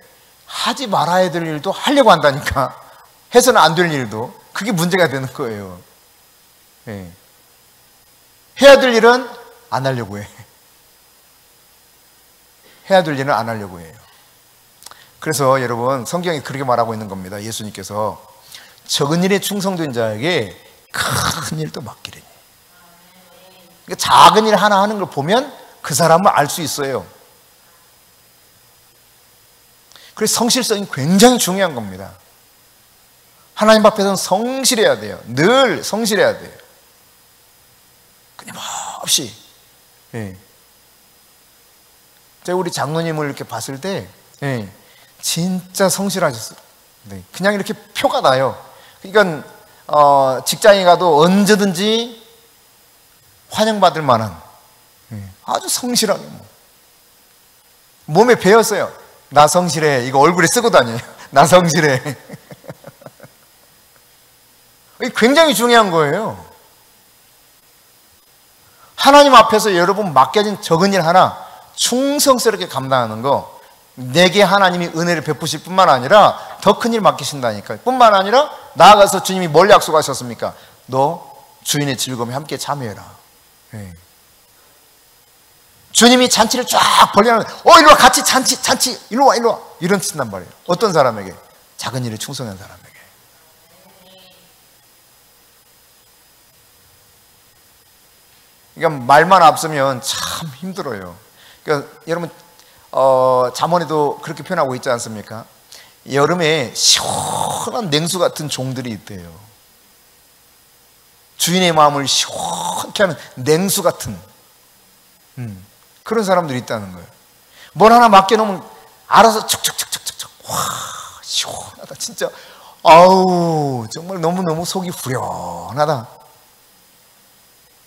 하지 말아야 될 일도 하려고 한다니까. 해서는 안 될 일도 그게 문제가 되는 거예요. 네. 해야 될 일은 안 하려고 해. 해야 될 일은 안 하려고 해요. 그래서 여러분, 성경이 그렇게 말하고 있는 겁니다. 예수님께서 적은 일에 충성된 자에게 큰 일도 맡기리니. 그러니까 작은 일 하나 하는 걸 보면 그 사람을 알 수 있어요. 그래서 성실성이 굉장히 중요한 겁니다. 하나님 앞에서는 성실해야 돼요. 늘 성실해야 돼요. 끊임없이. 예. 제가 우리 장로님을 이렇게 봤을 때, 예, 진짜 성실하셨어요. 네. 그냥 이렇게 표가 나요. 그러니까 직장에 가도 언제든지 환영받을 만한, 예, 아주 성실하게 몸에 배었어요. 나 성실해. 이거 얼굴에 쓰고 다녀요. 나 성실해. 이게 굉장히 중요한 거예요. 하나님 앞에서 여러분 맡겨진 적은 일 하나 충성스럽게 감당하는 거, 내게 하나님이 은혜를 베푸실 뿐만 아니라 더 큰 일 맡기신다니까요. 뿐만 아니라 나아가서 주님이 뭘 약속하셨습니까? 너 주인의 즐거움에 함께 참여해라. 네. 주님이 잔치를 쫙 벌려놓으면 이리 와, 같이 잔치 일로 와 이런 뜻단 말이에요. 어떤 사람에게? 작은 일에 충성한 사람에게. 그러니까 말만 앞서면 참 힘들어요. 그러니까 여러분 잠언에도 그렇게 표현하고 있지 않습니까? 여름에 시원한 냉수 같은 종들이 있대요. 주인의 마음을 시원케 하는 냉수 같은 그런 사람들이 있다는 거예요. 뭘 하나 맡겨놓으면 알아서 척척척척척, 와, 시원하다. 진짜 아우, 정말 너무너무 속이 후련하다.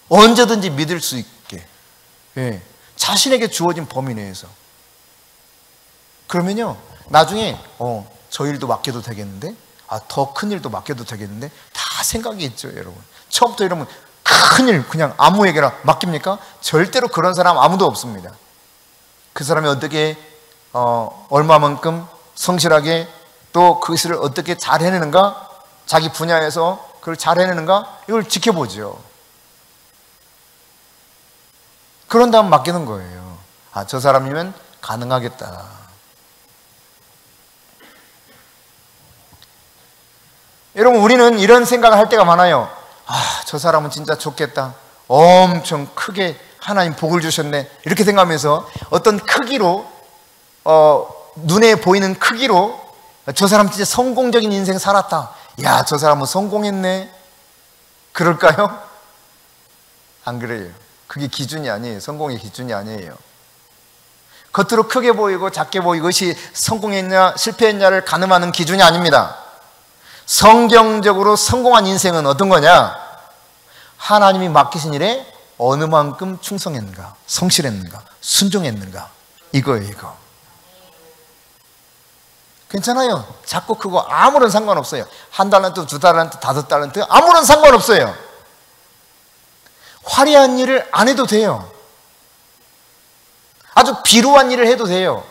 언제든지 믿을 수 있게, 예, 자신에게 주어진 범위 내에서. 그러면요, 나중에 저 일도 맡겨도 되겠는데, 더 큰 일도 맡겨도 되겠는데, 다 생각이 있죠, 여러분. 처음부터 이러면 큰일 그냥 아무에게나 맡깁니까? 절대로 그런 사람 아무도 없습니다. 그 사람이 어떻게 얼마만큼 성실하게 또 그것을 어떻게 잘 해내는가, 자기 분야에서 그걸 잘 해내는가, 이걸 지켜보죠. 그런 다음 맡기는 거예요. 저 사람이면 가능하겠다. 여러분, 우리는 이런 생각을 할 때가 많아요. 저 사람은 진짜 좋겠다. 엄청 크게 하나님 복을 주셨네. 이렇게 생각하면서 어떤 크기로, 눈에 보이는 크기로 저 사람 진짜 성공적인 인생 살았다. 야, 저 사람은 성공했네. 그럴까요? 안 그래요. 그게 기준이 아니에요. 성공의 기준이 아니에요. 겉으로 크게 보이고 작게 보이고 그것이 성공했냐 실패했냐를 가늠하는 기준이 아닙니다. 성경적으로 성공한 인생은 어떤 거냐? 하나님이 맡기신 일에 어느 만큼 충성했는가, 성실했는가, 순종했는가, 이거예요. 이거 괜찮아요. 작고 크고 아무런 상관없어요. 1달란트, 2달란트, 5달란트 아무런 상관없어요. 화려한 일을 안 해도 돼요. 아주 비루한 일을 해도 돼요.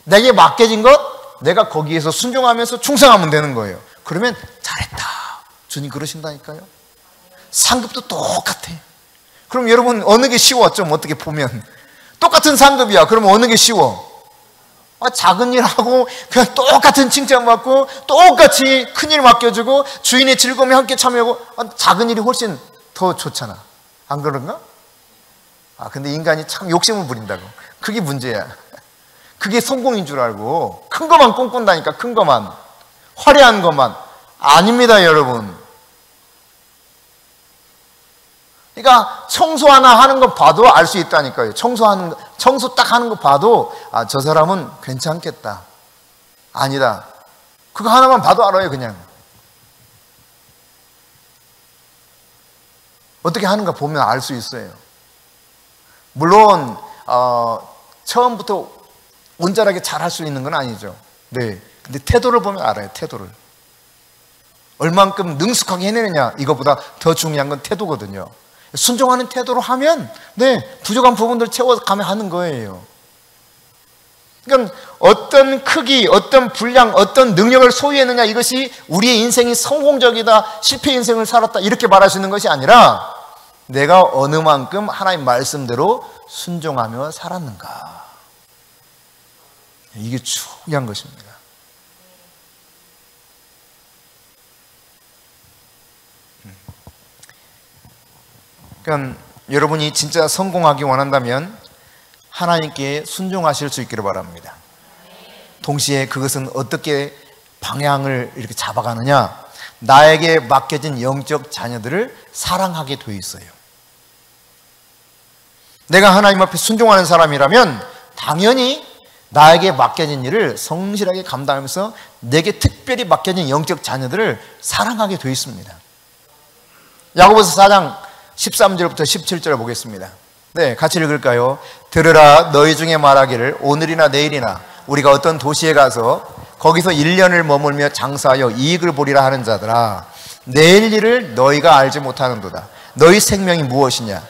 내게 맡겨진 것, 내가 거기에서 순종하면서 충성하면 되는 거예요. 그러면 잘했다. 주님 그러신다니까요. 상급도 똑같아. 그럼 여러분 어느 게 쉬워? 좀 어떻게 보면 똑같은 상급이야. 그러면 어느 게 쉬워? 작은 일 하고 그냥 똑같은 칭찬받고 똑같이 큰 일 맡겨주고 주인의 즐거움에 함께 참여하고 작은 일이 훨씬 더 좋잖아. 안 그런가? 근데 인간이 참 욕심을 부린다고. 그게 문제야. 그게 성공인 줄 알고 큰 것만 꿈꾼다니까. 큰 것만, 화려한 것만. 아닙니다, 여러분. 그러니까 청소 하나 하는 거 봐도 알 수 있다니까요. 청소 딱 하는 거 봐도 저 사람은 괜찮겠다. 아니다. 그거 하나만 봐도 알아요, 그냥. 어떻게 하는가 보면 알 수 있어요. 물론 처음부터 온전하게 잘할 수 있는 건 아니죠. 네. 근데 태도를 보면 알아요. 태도를. 얼만큼 능숙하게 해내느냐, 이것보다 더 중요한 건 태도거든요. 순종하는 태도로 하면 부족한 부분들 채워가며 하는 거예요. 그러니까 어떤 크기, 어떤 분량, 어떤 능력을 소유했느냐, 이것이 우리의 인생이 성공적이다, 실패 인생을 살았다 이렇게 말할 수 있는 것이 아니라 내가 어느 만큼 하나님 말씀대로 순종하며 살았는가. 이게 중요한 것입니다. 그러니까 여러분이 진짜 성공하기 원한다면 하나님께 순종하실 수 있기를 바랍니다. 동시에 그것은 어떻게 방향을 이렇게 잡아가느냐? 나에게 맡겨진 영적 자녀들을 사랑하게 되어 있어요. 내가 하나님 앞에 순종하는 사람이라면 당연히 나에게 맡겨진 일을 성실하게 감당하면서 내게 특별히 맡겨진 영적 자녀들을 사랑하게 되어 있습니다. 야고보서 4장 13절부터 17절 보겠습니다. 네, 같이 읽을까요? 들으라, 너희 중에 말하기를 오늘이나 내일이나 우리가 어떤 도시에 가서 거기서 1년을 머물며 장사하여 이익을 보리라 하는 자들아, 내일 일을 너희가 알지 못하는도다. 너희 생명이 무엇이냐?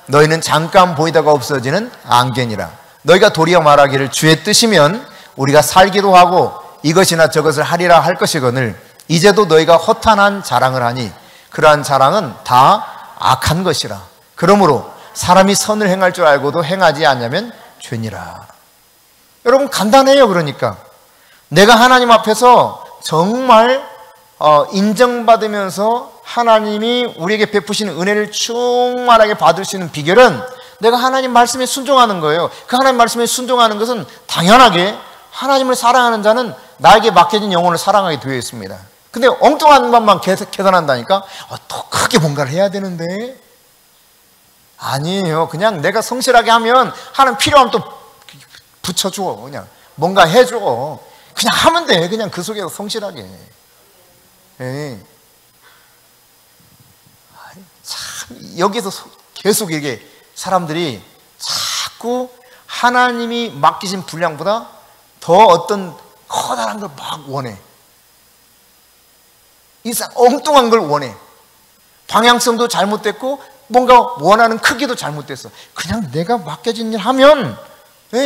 너희는 잠깐 보이다가 없어지는 안개니라. 너희가 도리어 말하기를 주의 뜻이면 우리가 살기도 하고 이것이나 저것을 하리라 할 것이거늘 이제도 너희가 허탄한 자랑을 하니 그러한 자랑은 다 악한 것이라. 그러므로 사람이 선을 행할 줄 알고도 행하지 않냐면 죄니라. 여러분, 간단해요. 그러니까 내가 하나님 앞에서 정말 인정받으면서 하나님이 우리에게 베푸시는 은혜를 충만하게 받을 수 있는 비결은 내가 하나님 말씀에 순종하는 거예요. 그 하나님 말씀에 순종하는 것은 당연하게 하나님을 사랑하는 자는 나에게 맡겨진 영혼을 사랑하게 되어 있습니다. 근데 엉뚱한 것만 계산한다니까? 더 크게 뭔가를 해야 되는데? 아니에요. 그냥 내가 성실하게 하면 하나님 필요하면 또 붙여줘. 그냥 뭔가 해줘. 그냥 하면 돼. 그냥 그 속에서 성실하게. 예. 참 여기서 계속 이게 사람들이 자꾸 하나님이 맡기신 분량보다 더 어떤 커다란 걸 막 원해. 이상 엉뚱한 걸 원해. 방향성도 잘못됐고 뭔가 원하는 크기도 잘못됐어. 그냥 내가 맡겨진 일 하면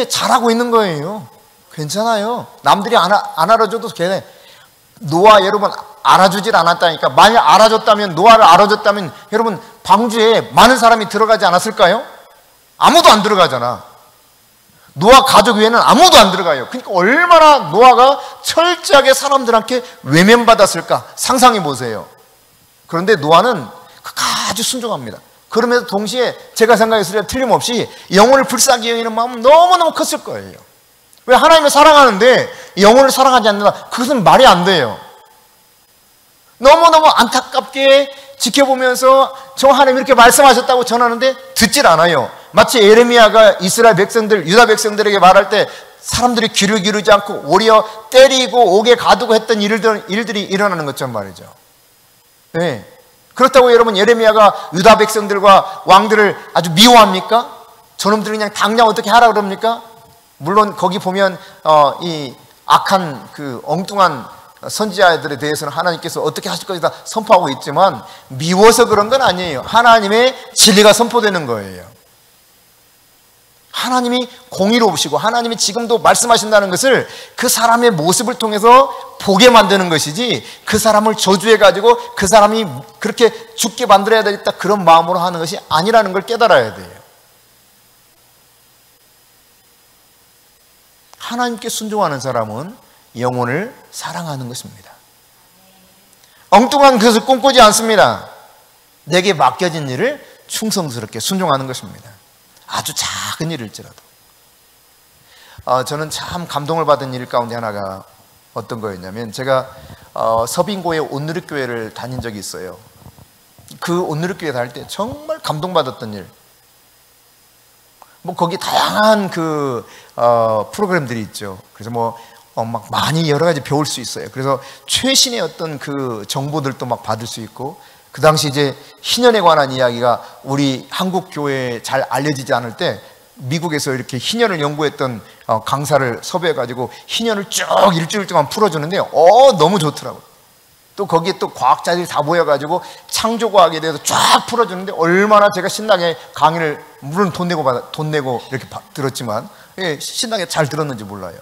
잘하고 있는 거예요. 괜찮아요. 남들이 안 알아줘도 걔네. 노아 여러분 알아주질 않았다니까. 만약 알아줬다면, 노아를 알아줬다면 여러분 방주에 많은 사람이 들어가지 않았을까요? 아무도 안 들어가잖아. 노아 가족 외에는 아무도 안 들어가요. 그러니까 얼마나 노아가 철저하게 사람들한테 외면받았을까 상상해 보세요. 그런데 노아는 아주 순종합니다. 그러면서 동시에 제가 생각했을 때 틀림없이 영혼을 불쌍히 여기는 마음은 너무너무 컸을 거예요. 왜? 하나님을 사랑하는데 영혼을 사랑하지 않는다? 그것은 말이 안 돼요. 너무너무 안타깝게 지켜보면서 저 하나님 이렇게 말씀하셨다고 전하는데 듣질 않아요. 마치 예레미야가 이스라엘 백성들, 유다 백성들에게 말할 때 사람들이 귀를 기르지 않고 오히려 때리고 옥에 가두고 했던 일들이 일어나는 것처럼 말이죠. 네. 그렇다고 여러분 예레미야가 유다 백성들과 왕들을 아주 미워합니까? 저놈들이 그냥 당장 어떻게 하라 그럽니까? 물론 거기 보면 이 악한 그 엉뚱한 선지자들에 대해서는 하나님께서 어떻게 하실 것이다 선포하고 있지만 미워서 그런 건 아니에요. 하나님의 진리가 선포되는 거예요. 하나님이 공의로우시고 하나님이 지금도 말씀하신다는 것을 그 사람의 모습을 통해서 보게 만드는 것이지 그 사람을 저주해가지고 그 사람이 그렇게 죽게 만들어야 되겠다 그런 마음으로 하는 것이 아니라는 걸 깨달아야 돼요. 하나님께 순종하는 사람은 영혼을 사랑하는 것입니다. 엉뚱한 것을 꿈꾸지 않습니다. 내게 맡겨진 일을 충성스럽게 순종하는 것입니다. 아주 작은 일일지라도. 저는 참 감동을 받은 일 가운데 하나가 어떤 거였냐면 제가 서빙고의 온누리교회를 다닌 적이 있어요. 그 온누리교회 다닐 때 정말 감동받았던 일. 뭐 거기 다양한 그 프로그램들이 있죠. 그래서 막 많이 여러 가지 배울 수 있어요. 그래서 최신의 어떤 그 정보들도 막 받을 수 있고 그 당시 이제 희년에 관한 이야기가 우리 한국 교회에 잘 알려지지 않을 때 미국에서 이렇게 희년을 연구했던 강사를 섭외해가지고 희년을 쭉 일주일 동안 풀어주는데 너무 좋더라고요. 또 거기에 또 과학자들이 다 모여가지고 창조과학에 대해서 쫙 풀어주는데 얼마나 제가 신나게 강의를 물론 돈 내고 이렇게 들었지만 신나게 잘 들었는지 몰라요.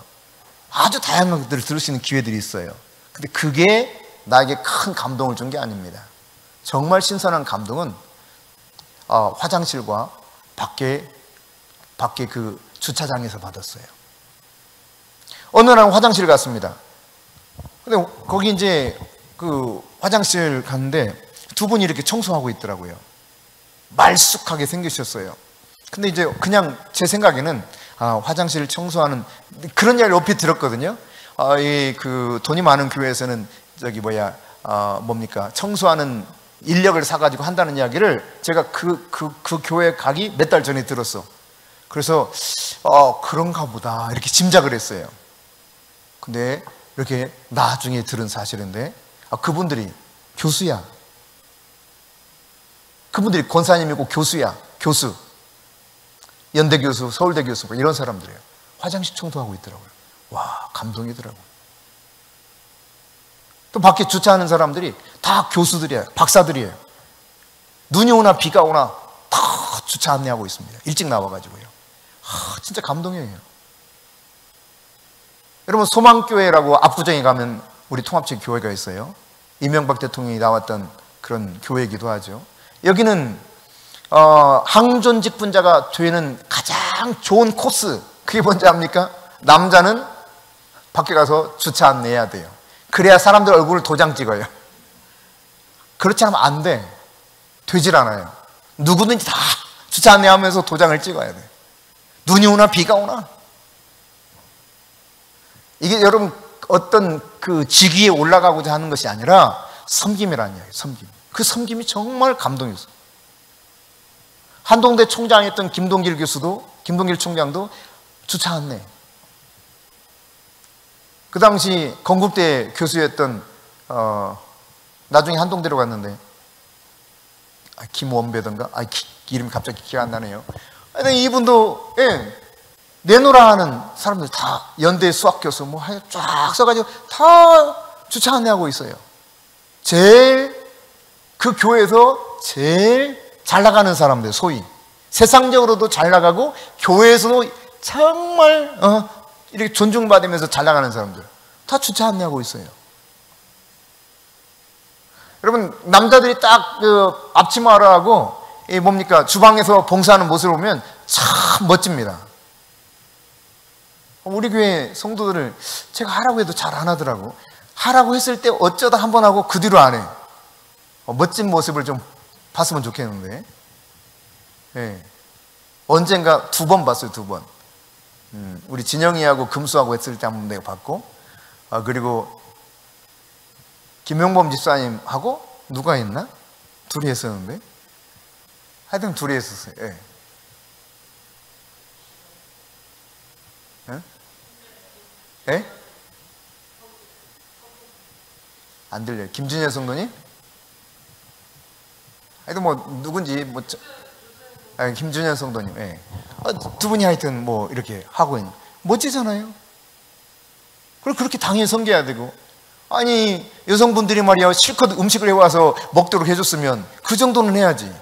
아주 다양한 것들을 들을 수 있는 기회들이 있어요. 근데 그게 나에게 큰 감동을 준 게 아닙니다. 정말 신선한 감동은 화장실과 밖에 그 주차장에서 받았어요. 어느 날 화장실 갔습니다. 근데 거기 이제 그 화장실 갔는데 두 분이 이렇게 청소하고 있더라고요. 말쑥하게 생기셨어요. 근데 이제 그냥 제 생각에는 화장실 청소하는 그런 이야기를 높이 들었거든요. 이 그 돈이 많은 교회에서는 저기 뭡니까 청소하는 인력을 사가지고 한다는 이야기를 제가 그 교회 가기 몇 달 전에 들었어. 그래서 그런가 보다 이렇게 짐작을 했어요. 근데 이렇게 나중에 들은 사실인데 그분들이 교수야. 그분들이 권사님이고 교수야. 교수. 연대 교수, 서울대 교수 이런 사람들이에요. 화장실 청소하고 있더라고요. 와, 감동이더라고요. 또 밖에 주차하는 사람들이 다 교수들이에요. 박사들이에요. 눈이 오나 비가 오나 다 주차 안내하고 있습니다. 일찍 나와가지고요. 진짜 감동이에요. 여러분, 소망교회라고 압구정에 가면 우리 통합적 교회가 있어요. 이명박 대통령이 나왔던 그런 교회이기도 하죠. 여기는 항존 직분자가 되는 가장 좋은 코스, 그게 뭔지 압니까? 남자는 밖에 가서 주차 안내해야 돼요. 그래야 사람들 얼굴을 도장 찍어요. 그렇지 않으면 안 돼. 되질 않아요. 누구든지 다 주차 안내하면서 도장을 찍어야 돼. 눈이 오나 비가 오나. 이게 여러분 어떤 그 직위에 올라가고자 하는 것이 아니라 섬김이라는 이야기예요. 섬김. 그 섬김이 정말 감동이었어요. 한동대 총장이었던 김동길 총장도 주차 안내. 그 당시 건국대 교수였던 나중에 한동대로 갔는데 김원배던가 이름이 갑자기 기억 안 나네요. 이분도 내노라 하는 사람들 다 연대 수학교수 쫙 써가지고 다 주차 안내하고 있어요. 그 교회에서 제일 잘 나가는 사람들, 소위 세상적으로도 잘 나가고 교회에서도 정말 이렇게 존중받으면서 잘 나가는 사람들 다 주차 안내하고 있어요. 여러분, 남자들이 딱 그 앞치마를 하고 주방에서 봉사하는 모습을 보면 참 멋집니다. 우리 교회 성도들을 제가 하라고 해도 잘 안 하더라고. 하라고 했을 때 어쩌다 한 번 하고 그 뒤로 안 해. 멋진 모습을 좀 봤으면 좋겠는데. 네. 언젠가 2번 봤어요. 2번. 우리 진영이하고 금수하고 했을 때 한 번 내가 봤고, 그리고 김용범 집사님하고 누가 했나? 둘이 했었는데. 하여튼 둘이 했었어요. 네. 네? 네? 안 들려요. 김준현 성도님? 하여튼 누군지 김준현 성도님. 네. 두 분이 하여튼 이렇게 하고 있는 멋지잖아요. 그리고 그렇게 당연히 섬겨야 되고, 아니 여성분들이 말이야 실컷 음식을 해와서 먹도록 해줬으면 그 정도는 해야지.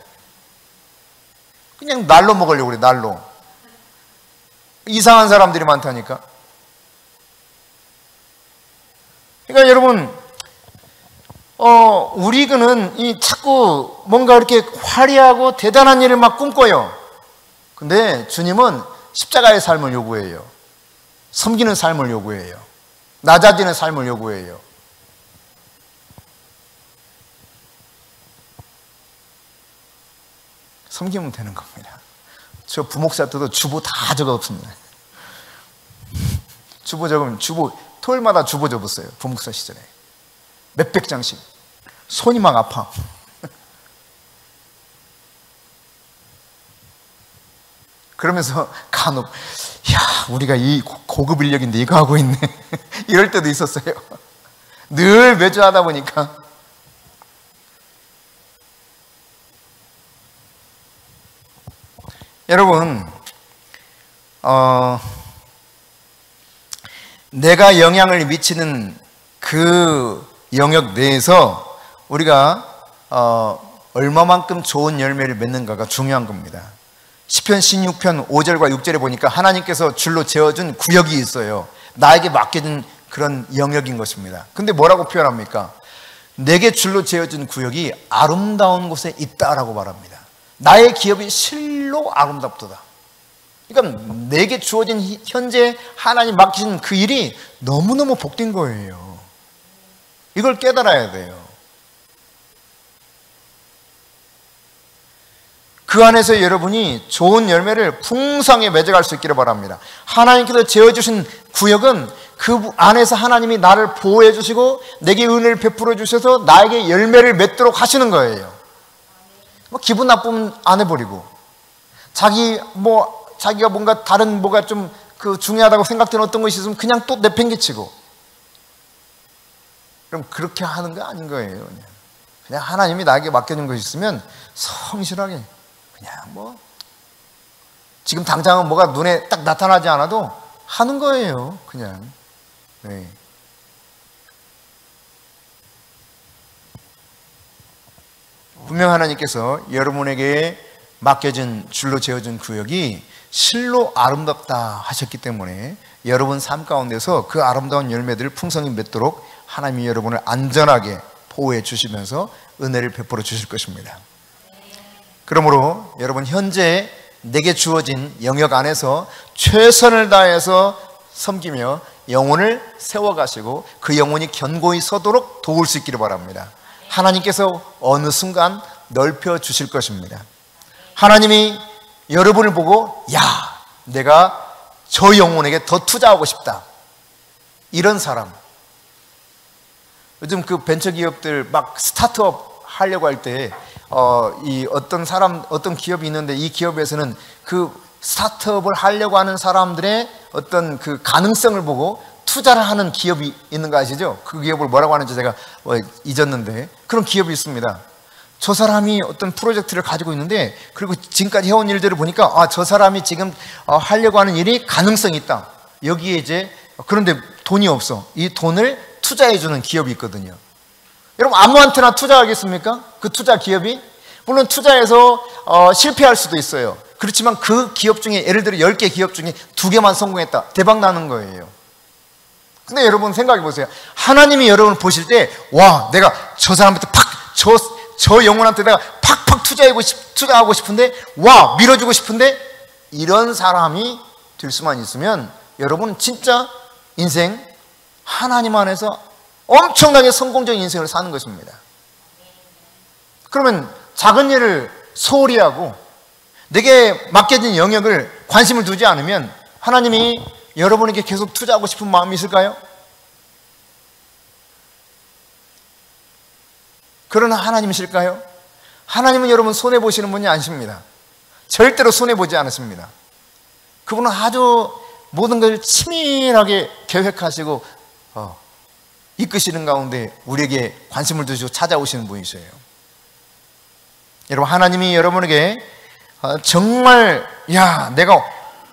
그냥 날로 먹으려고 그래. 날로. 이상한 사람들이 많다니까. 그러니까 여러분, 우리는 자꾸 뭔가 이렇게 화려하고 대단한 일을 막 꿈꿔요. 근데 주님은 십자가의 삶을 요구해요. 섬기는 삶을 요구해요. 낮아지는 삶을 요구해요. 섬기면 되는 겁니다. 저 부목사 때도 주보 다 적어 없습니다. 주보 적으면 토요일마다 주보 적었어요. 부목사 시절에. 몇백 장씩. 손이 막 아파. 그러면서 간혹 우리가 이 고급 인력인데 이거 하고 있네. 이럴 때도 있었어요. 늘 매주 하다 보니까. 여러분, 내가 영향을 미치는 그 영역 내에서 우리가 얼마만큼 좋은 열매를 맺는가가 중요한 겁니다. 시편 16편 5절과 6절에 보니까 하나님께서 줄로 재어준 구역이 있어요. 나에게 맡겨진 그런 영역인 것입니다. 근데 뭐라고 표현합니까? 내게 줄로 재어준 구역이 아름다운 곳에 있다라고 말합니다. 나의 기업이 실로 아름답도다. 그러니까 내게 주어진 현재 하나님 맡기신 그 일이 너무너무 복된 거예요. 이걸 깨달아야 돼요. 그 안에서 여러분이 좋은 열매를 풍성하게 맺어갈 수 있기를 바랍니다. 하나님께서 지어주신 구역은 그 안에서 하나님이 나를 보호해 주시고 내게 은혜를 베풀어 주셔서 나에게 열매를 맺도록 하시는 거예요. 뭐 기분 나쁘면 안 해버리고, 자기가 뭔가 다른 뭐가 좀 중요하다고 생각되는 어떤 것이 있으면 그냥 또 내팽개치고, 그럼 그렇게 하는 거 아닌 거예요. 그냥 하나님이 나에게 맡겨준 것이 있으면 성실하게 그냥 지금 당장은 뭐가 눈에 딱 나타나지 않아도 하는 거예요. 그냥. 네. 분명 하나님께서 여러분에게 맡겨진 줄로 재어준 구역이 실로 아름답다 하셨기 때문에 여러분 삶 가운데서 그 아름다운 열매들을 풍성히 맺도록 하나님이 여러분을 안전하게 보호해 주시면서 은혜를 베풀어 주실 것입니다. 그러므로 여러분 현재 내게 주어진 영역 안에서 최선을 다해서 섬기며 영혼을 세워가시고 그 영혼이 견고히 서도록 도울 수 있기를 바랍니다. 하나님께서 어느 순간 넓혀 주실 것입니다. 하나님이 여러분을 보고 내가 저 영혼에게 더 투자하고 싶다, 이런 사람, 요즘 그 벤처기업들 막 스타트업 하려고 할 때 어떤 기업이 있는데 이 기업에서는 그 스타트업을 하려고 하는 사람들의 어떤 그 가능성을 보고 투자를 하는 기업이 있는 거 아시죠? 그 기업을 뭐라고 하는지 제가 잊었는데 그런 기업이 있습니다. 저 사람이 어떤 프로젝트를 가지고 있는데, 그리고 지금까지 해온 일들을 보니까 저 사람이 지금 하려고 하는 일이 가능성이 있다. 여기에 이제 그런데 돈이 없어. 이 돈을 투자해 주는 기업이 있거든요. 여러분 아무한테나 투자하겠습니까? 그 투자 기업이? 물론 투자해서 실패할 수도 있어요. 그렇지만 그 기업 중에 예를 들어 10개 기업 중에 2개만 성공했다. 대박 나는 거예요. 근데 여러분 생각해 보세요. 하나님이 여러분을 보실 때 내가 저 사람한테 저 영혼한테 내가 팍팍 투자하고 싶은데 밀어주고 싶은데, 이런 사람이 될 수만 있으면 여러분 진짜 인생 하나님 안에서 엄청나게 성공적인 인생을 사는 것입니다. 그러면 작은 일을 소홀히 하고 내게 맡겨진 영역을 관심을 두지 않으면 하나님이 여러분에게 계속 투자하고 싶은 마음이 있을까요? 그런 하나님이실까요? 하나님은 여러분 손해보시는 분이 아니십니다. 절대로 손해보지 않으십니다. 그분은 아주 모든 걸 치밀하게 계획하시고 이끄시는 가운데 우리에게 관심을 두시고 찾아오시는 분이세요. 여러분 하나님이 여러분에게 정말 내가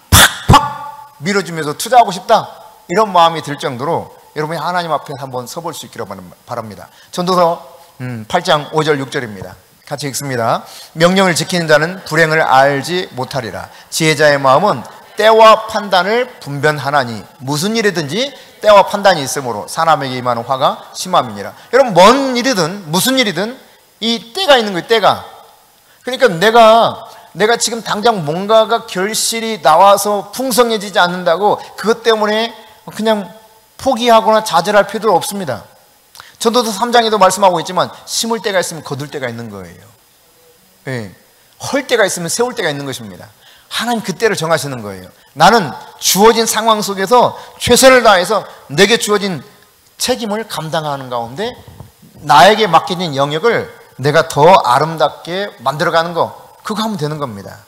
팍팍 밀어주면서 투자하고 싶다, 이런 마음이 들 정도로 여러분이 하나님 앞에 한번 서볼 수 있기를 바랍니다. 전도서 8장 5절 6절입니다. 같이 읽습니다. 명령을 지키는 자는 불행을 알지 못하리라. 지혜자의 마음은 때와 판단을 분별하나니 무슨 일이든지 때와 판단이 있으므로 사람에게 임하는 화가 심함이니라. 여러분 뭔 일이든 무슨 일이든 이 때가 있는 거예요. 때가. 그러니까 내가 지금 당장 뭔가가 결실이 나와서 풍성해지지 않는다고 그것 때문에 그냥 포기하거나 좌절할 필요도 없습니다. 전도서 3장에도 말씀하고 있지만 심을 때가 있으면 거둘 때가 있는 거예요. 헐 때가 있으면 세울 때가 있는 것입니다. 하나님 그때를 정하시는 거예요. 나는 주어진 상황 속에서 최선을 다해서 내게 주어진 책임을 감당하는 가운데 나에게 맡겨진 영역을 내가 더 아름답게 만들어가는 거, 그거 하면 되는 겁니다.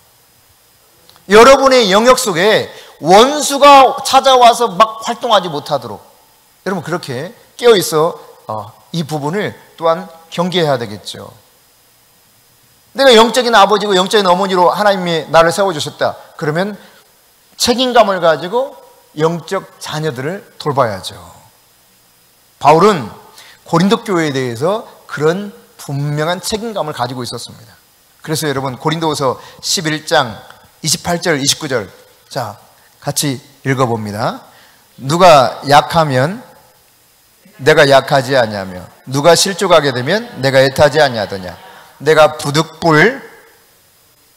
여러분의 영역 속에 원수가 찾아와서 막 활동하지 못하도록 여러분 그렇게 깨어있어 이 부분을 또한 경계해야 되겠죠. 내가 영적인 아버지고 영적인 어머니로 하나님이 나를 세워주셨다. 그러면 책임감을 가지고 영적 자녀들을 돌봐야죠. 바울은 고린도 교회에 대해서 그런 분명한 책임감을 가지고 있었습니다. 그래서 여러분 고린도후서 11장 28절 29절 자 같이 읽어봅니다. 누가 약하면 내가 약하지 아니하며 누가 실족하게 되면 내가 애타지 아니하더냐. 내가 부득불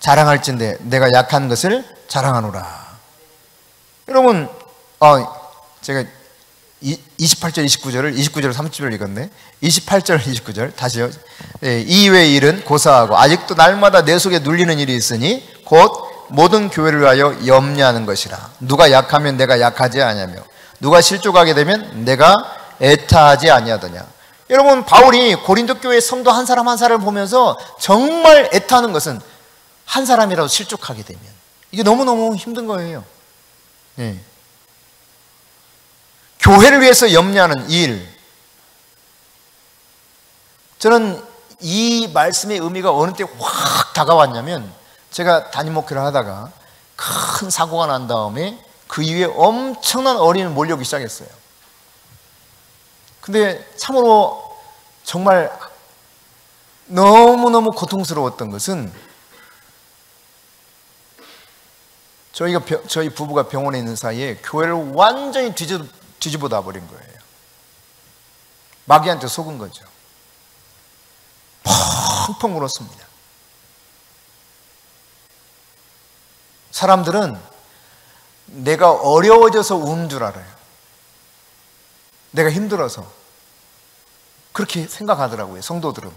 자랑할진대 내가 약한 것을 자랑하노라. 여러분, 제가 28절 29절을 30절 읽었네. 28절 29절 다시요. 이외의 일은 고사하고 아직도 날마다 내 속에 눌리는 일이 있으니 곧 모든 교회를 위하여 염려하는 것이라. 누가 약하면 내가 약하지 아니하며 누가 실족하게 되면 내가 애타하지 아니하더냐. 여러분, 바울이 고린도 교회 성도 한 사람 한 사람을 보면서 정말 애타는 것은 한 사람이라도 실족하게 되면 이게 너무너무 힘든 거예요. 네. 교회를 위해서 염려하는 일. 저는 이 말씀의 의미가 어느 때 확 다가왔냐면, 제가 담임 목회를 하다가 큰 사고가 난 다음에 그 이후에 엄청난 어린이를 몰려오기 시작했어요. 근데 참으로 정말 너무너무 고통스러웠던 것은, 저희 부부가 병원에 있는 사이에 교회를 완전히 뒤집어 놔버린 거예요. 마귀한테 속은 거죠. 펑펑 울었습니다. 사람들은 내가 어려워져서 우는 줄 알아요. 내가 힘들어서. 그렇게 생각하더라고요, 성도들은.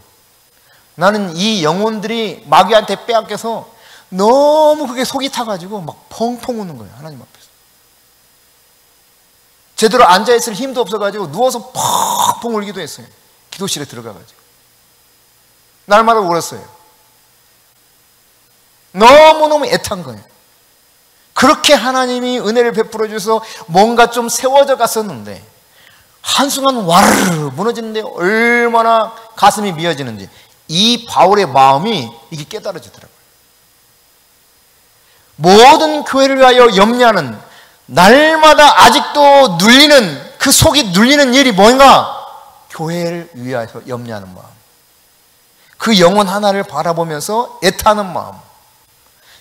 나는 이 영혼들이 마귀한테 빼앗겨서 너무 그게 속이 타가지고 막 펑펑 우는 거예요, 하나님 앞에서. 제대로 앉아있을 힘도 없어가지고 누워서 펑펑 울기도 했어요. 기도실에 들어가가지고 날마다 울었어요. 너무너무 애탄 거예요. 그렇게 하나님이 은혜를 베풀어 주셔서 뭔가 좀 세워져 갔었는데 한순간 와르르 무너지는데 얼마나 가슴이 미어지는지, 이 바울의 마음이 이게 깨달아지더라고요. 모든 교회를 위하여 염려하는, 날마다 아직도 눌리는, 그 속이 눌리는 일이 뭔가? 교회를 위하여 염려하는 마음, 그 영혼 하나를 바라보면서 애타는 마음,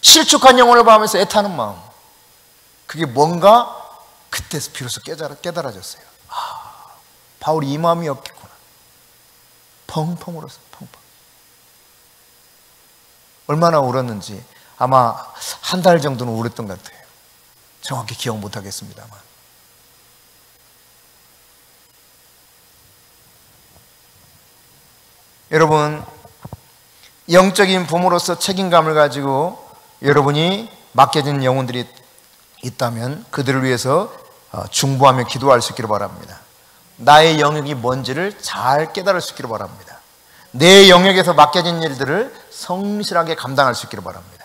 실족한 영혼을 바라보면서 애타는 마음, 그게 뭔가 그때서 비로소 깨달아졌어요. 바울이 이 마음이었겠구나. 펑펑 울었어요. 펑펑. 얼마나 울었는지 아마 한 달 정도는 울었던 것 같아요. 정확히 기억 못하겠습니다만. 여러분, 영적인 부모로서 책임감을 가지고 여러분이 맡겨진 영혼들이 있다면 그들을 위해서 중보하며 기도할 수 있기를 바랍니다. 나의 영역이 뭔지를 잘 깨달을 수 있기를 바랍니다. 내 영역에서 맡겨진 일들을 성실하게 감당할 수 있기를 바랍니다.